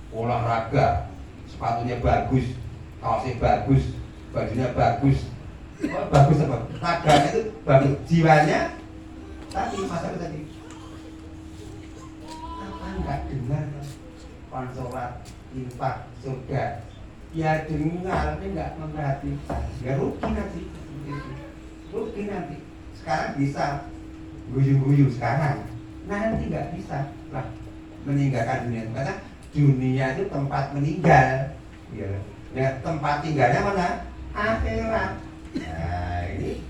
Olahraga, sepatunya bagus, kaosnya bagus, bajunya bagus. Oh, bagus apa? Raganya itu bagus, jiwanya tadi masalah tadi. Apa enggak dengar konsolat, infak, surga? Ya dengar, tapi enggak memperhatikan. Ya rugi nanti. Rugi nanti. Sekarang bisa guyu-guyu sekarang. Nanti nggak bisa lah meninggalkan dunia. Karena dunia itu tempat meninggal. Ya, tempat tinggalnya mana? Akhirat. Nah ini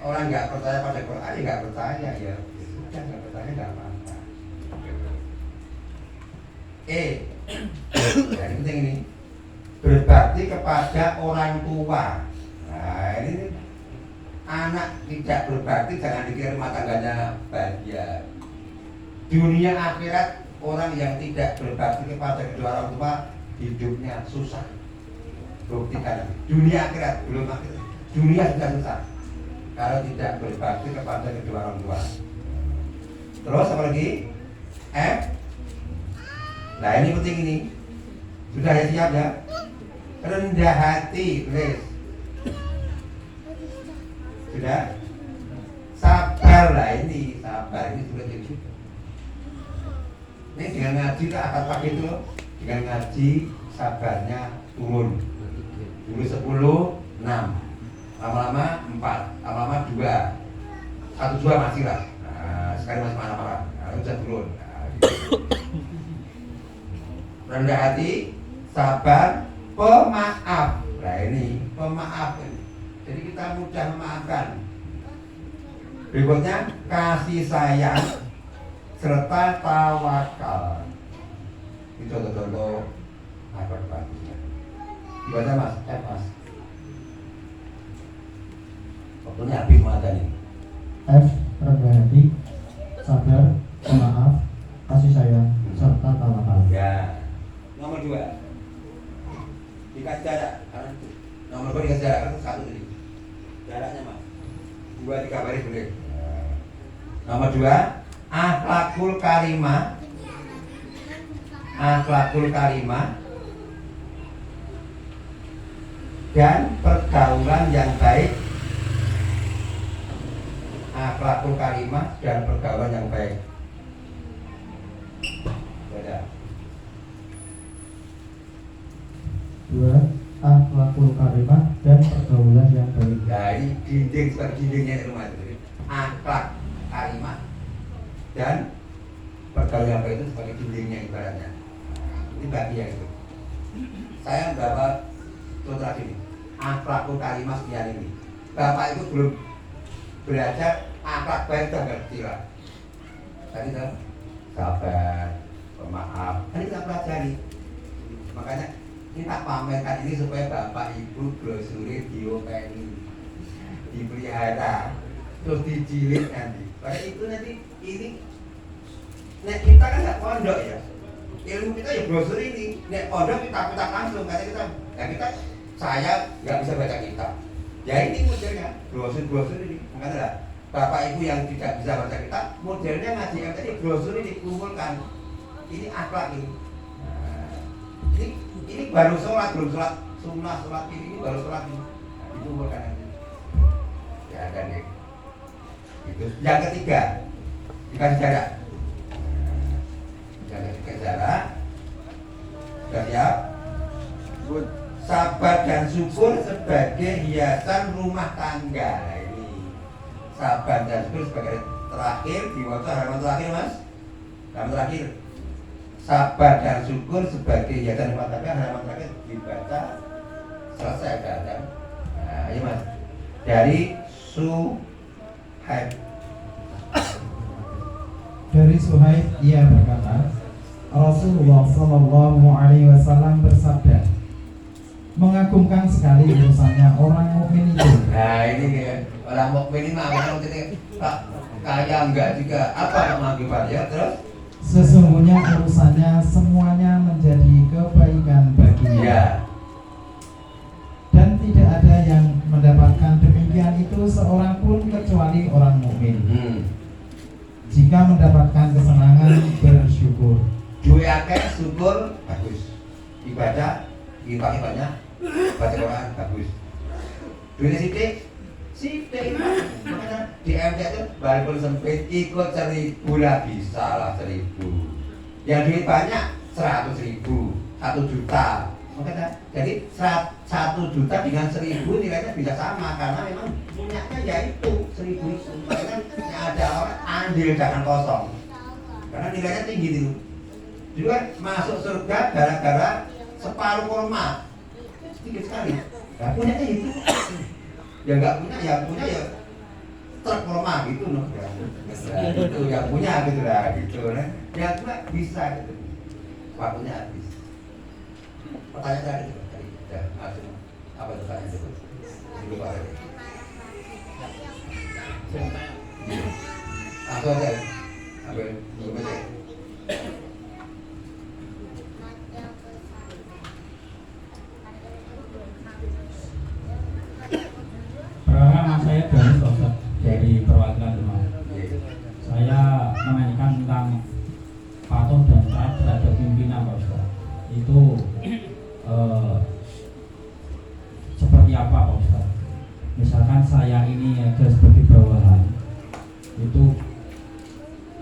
orang nggak percaya pada Quran, ya nggak percaya ya. Sudah nggak percaya nggak apa-apa. Yang penting ini berbakti kepada orang tua. Nah ini anak tidak berbakti jangan dikira rumah tangganya bahagia. Dunia akhirat orang yang tidak berbakti kepada kedua orang tua hidupnya susah. Buktikan dunia akhirat belum akhirat. Dunia sudah susah kalau tidak berbakti kepada kedua orang tua. Terus apa lagi? Nah ini penting ini. Sudah ya siap ya? Rendah hati, please. Sudah? Sabar lah ini, sabar ini sudah jadi. Ini dengan ngaji tak akan pakai itu loh. Dengan ngaji sabarnya turun. Dulu 10, 6. Lama-lama 4, lama-lama 2. 1 2 masih lah. Nah, sekali masih marah-marah. Nah, bisa turun. Nah, gitu. Rendah hati, sabar, pemaaf. Nah ini pemaaf. Jadi kita mudah memaafkan. Berikutnya kasih sayang serta tawakal. Ini contoh-contoh apa bagusnya. Gimana Mas? Mas. Waktunya habis mata nih. F. Rendah hati, sabar, pemaaf, kasih sayang, serta tawakal. Ya. Nomor 2 dikasih jarak. Nomor 2 dikasih jarak. Kan 1 tadi. Jaraknya Mas 2 3 baris boleh. Nomor 2 akhlakul karimah. Akhlakul karimah dan pergaulan yang baik. Akhlakul karimah dan pergaulan yang baik. Beda. 2. Akhlakul karimah dan pergaulan yang baik. Nah ini dinding seperti dindingnya di rumah itu. Akhlak karimah dan pergaulan yang baik itu sebagai dindingnya ibaratnya. Ini bagi yang itu. Saya bapak contoh ini. Akhlakul karimah sekian ini. Bapak itu belum belajar akhlak baik itu ngerti lah. Tadi kan sabar, pemaaf. Ini kita pelajari. Makanya ini tak pamerkan ini supaya bapak ibu brosuri diopeni, dipelihara, terus dijilid nanti. Pada itu nanti ini, nek kita kan nggak pondok ya, ilmu kita ya brosur ini. Nek pondok kita langsung, karena kita saya nggak bisa baca kitab. Ya ini modelnya brosur ini. Makanya lah, bapak ibu yang tidak bisa baca kitab, modelnya ngaji yang tadi brosur ini dikumpulkan. Ini akhlak ini. Ini baru sholat, belum sholat sunnah, sholat ini baru sholat ini. Itu bukan ini. Ya kan ya. Itu. Yang ketiga dikasih jarak. Yang ketiga jarak. Sudah siap? Sabar dan syukur sebagai hiasan rumah tangga. Nah, ini sabar dan syukur sebagai terakhir di waktu halaman terakhir Mas. Halaman terakhir. Sabar dan syukur sebagai hiasan rumah tangga, halaman terakhir dibaca selesai kan? Nah, iya Mas. Dari Suhaib. Dari Suhaib ia berkata, Rasulullah Shallallahu Alaihi Wasallam bersabda, mengagumkan sekali urusannya orang mukmin itu. Nah ini ya, orang mukmin ini orang kaya enggak juga apa mengakibatnya terus. Sesungguhnya urusannya semuanya menjadi kebaikan baginya. Ya. Dan tidak ada yang mendapatkan demikian itu seorang pun kecuali orang mukmin. Jika mendapatkan kesenangan bersyukur. Duit akeh syukur bagus. Ibadah banyak, baca Quran bagus. Duit sidik makanya di MT itu walaupun sempit ikut 1.000 lah bisa lah 1.000. Yang duit banyak 100.000, 1 juta. Makanya jadi 1 juta dengan 1.000 nilainya bisa sama karena memang punyanya ya itu 1.000 itu. Makanya ada orang andil jangan kosong. Karena nilainya tinggi itu. Juga masuk surga gara-gara separuh kurma. Sedikit sekali. Nah, punyanya itu. Ya nggak punya ya truk kurma gitu loh. Ya, itu yang punya gitu lah gitu. Nah, yang cuma bisa gitu. Waktunya habis. Pertanyaan tadi ya, langsung apa itu pertanyaan itu? Dulu Pak. Langsung aja. Ambil dulu aja. Pertama saya dari Ustaz dari perwakilan rumah. Saya menanyakan tentang patuh dan taat terhadap pimpinan Pak Ustaz. Itu seperti apa Pak Ustaz? Misalkan saya ini ada sebagai bawahan, itu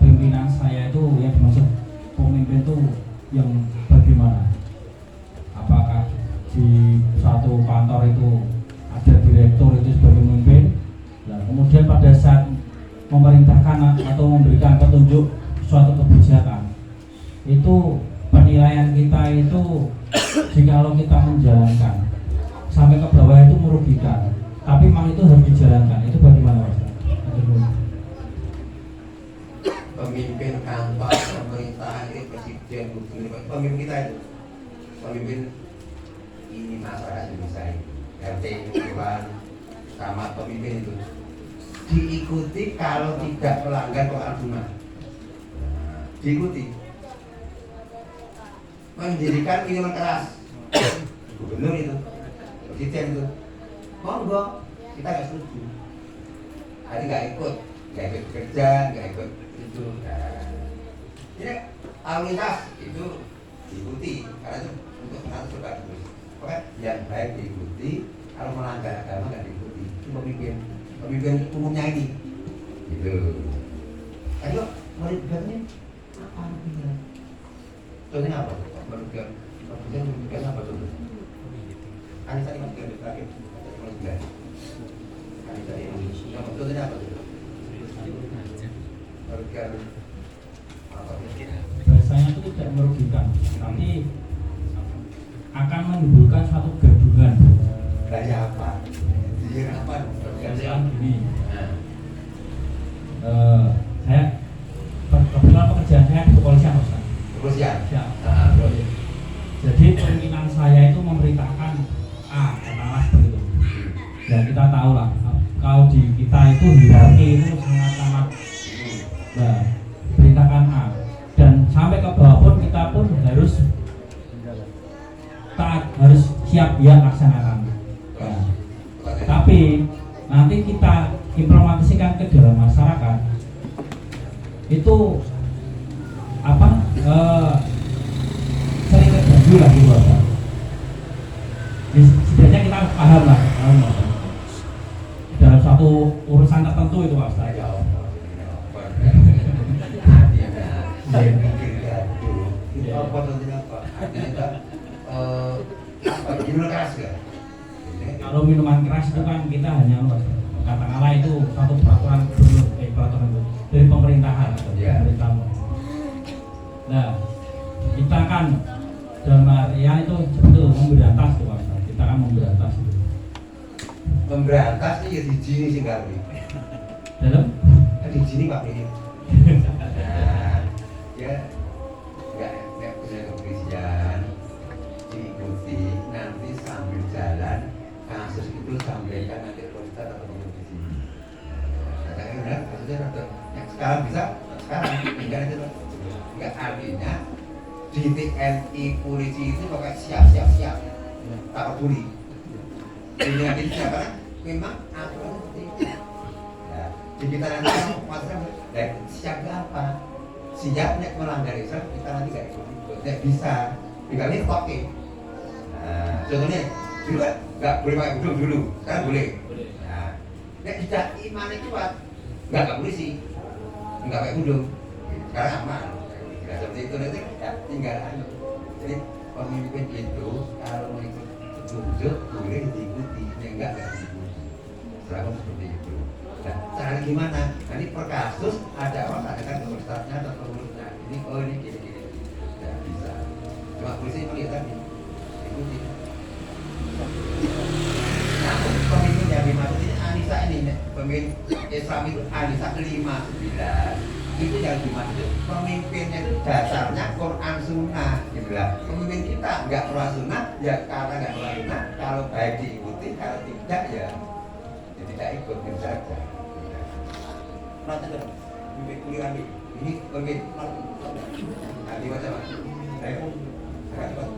pimpinan saya itu yang dimaksud pemimpin itu yang bagaimana? Apakah di satu kantor itu ada direktur itu sebagai pemimpin? Nah, kemudian pada saat memerintahkan atau memberikan petunjuk suatu kebijakan, itu penilaian kita itu jikalau kita menjalankan sampai ke bawah itu merugikan, tapi memang itu harus dijalankan, itu bagaimana Mas? Pemimpin kantor, pemerintahan ini presiden, gubernur, pemimpin kita itu, pemimpin ini masyarakat Indonesia ini, RT, kelurahan, camat, pemimpin itu diikuti kalau tidak melanggar kewajiban, diikuti. Mendirikan minuman keras, gubernur itu, presiden itu, monggo, kita nggak setuju, jadi nggak ikut bekerja, nggak ikut itu. Ini lalu lintas itu diikuti, karena itu untuk mengatur berbagai. Pokoknya yang baik diikuti, kalau melanggar agama nggak diikuti. Itu pemimpin umumnya ini, gitu. Ayo, merugikannya apa artinya? Contohnya apa? Merugikan apa contohnya? Anissa ini masih ada terakhir, merugikan. Anissa ini, contohnya apa? Merugikan apa? Bahasanya itu tidak merugikan, tapi akan menimbulkan suatu gaduhan. Kayak apa? Dia apa? Misalkan gini, saya kebetulan pekerjaan saya di kepolisian, Mas. Kepolisian. Ya. Jadi pimpinan saya itu memerintahkan A, katakanlah seperti itu. Ya kita tahu lah, kalau di kita itu hierarki itu sangat perintahkan A, dan sampai ke bawah pun kita pun harus taat, harus siap dia laksanakan. Ya. Tapi nanti kita implementasikan ke dalam masyarakat itu apa? Sering terganggu lah gitu apa. Setidaknya kita paham lah dalam suatu urusan tertentu itu Pak Ustaz. Apa contohnya apa? Artinya minuman keras kan? Kalau minuman keras itu kan kita hanya katakanlah itu satu peraturan gubernur, peraturan dari pemerintahan, pemerintah. Nah, kita kan dalam artian itu betul memberantas tuh Pak. Kita kan memberantas. Memberantas ini ya di sini sih nggak Dalam? Di sini Pak ini. Ya, nggak punya kepolisian diikuti nanti sambil jalan kasus itu sampaikan nanti polisi atau polisi. Katakan benar, kasusnya yang sekarang bisa sekarang enggak itu enggak, artinya di TNI polisi itu pakai siap tak peduli. Ini nanti siapa? Memang apa nanti? Ya, di kita nanti masalah siap apa? Siap nek melanggar Islam kita nanti nggak ikut, nek bisa, tinggal ini toke. Nah, contohnya dulu kan nggak boleh pakai udung dulu, sekarang boleh. Nah, nek tidak imannya kuat, nggak polisi, nggak pakai udung, sekarang aman. Nah, seperti itu nanti ya, tinggal aja. Jadi pemimpin itu kalau mengikut petunjuk boleh diikuti, enggak diikuti. Selama seperti itu. Nah, cara gimana? Nanti per kasus ada orang katakan ke ustadznya atau pengurusnya. Ini ini gini. Tidak bisa. Cuma polisi melihat ikuti. Nah, pemimpin yang dimaksud ini Anissa ini, pemimpin Islam itu Anissa 59. Itu yang dimaksud pemimpinnya itu dasarnya Quran Sunnah, gitu lah. Pemimpin kita nggak Quran Sunnah, ya karena nggak Quran Sunnah. Kalau baik diikuti, kalau tidak ya tidak ikut saja. Nanti dong, pemimpin kuliah ini pemimpin nanti macam apa? Saya pun agak cepat.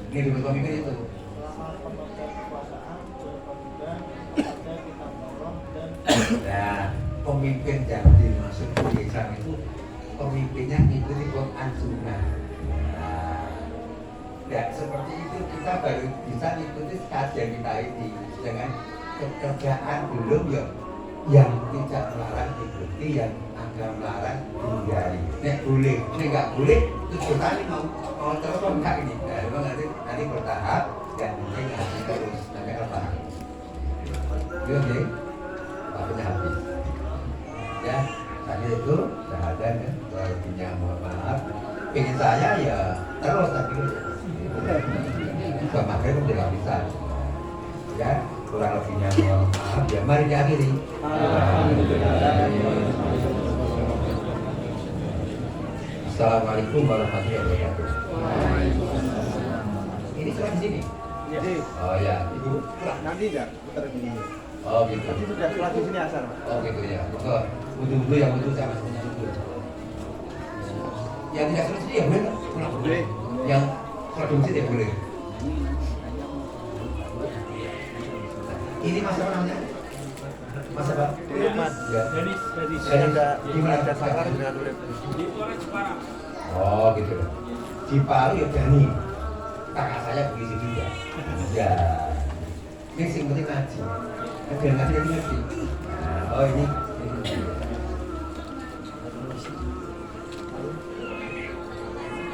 Ini dulu pemimpin itu. Nah, pemimpin yang dimaksud Islam itu pemimpinnya ikuti Quran Sunnah. Nah, seperti itu kita baru bisa ikuti kajian kita ini dengan pekerjaan belum yang tidak melarang ikuti, yang agak melarang hindari. Nek boleh, nek nggak boleh, terus bertani mau terus atau enggak ini. Nah, memang nanti bertahap dan mungkin nanti terus sampai apa? Oke, apa hati. ya terus tapi juga makanya pun tidak bisa ya kurang lebihnya mohon maaf ya mari diakhiri. Assalamualaikum warahmatullahi wabarakatuh. Ini sudah di sini. Jadi, Oh ya, ibu. nanti enggak putar begini. Oh gitu. Nanti sudah sholat di sini asar, Mas. Oh gitu ya. Maka wudhu yang wudhu saya masih punya wudhu. Yang tidak sholat sini ya boleh. Boleh. Yang sholat di masjid ya boleh. Ini mas apa namanya? Mas apa? Mas. Ya. Saya ada sakar dengan urip. Oh gitu. Di Palu ya Dani. Kakak saya begitu juga. Ya. Ini sing penting ngaji. Ngaji ngaji. Oh ini.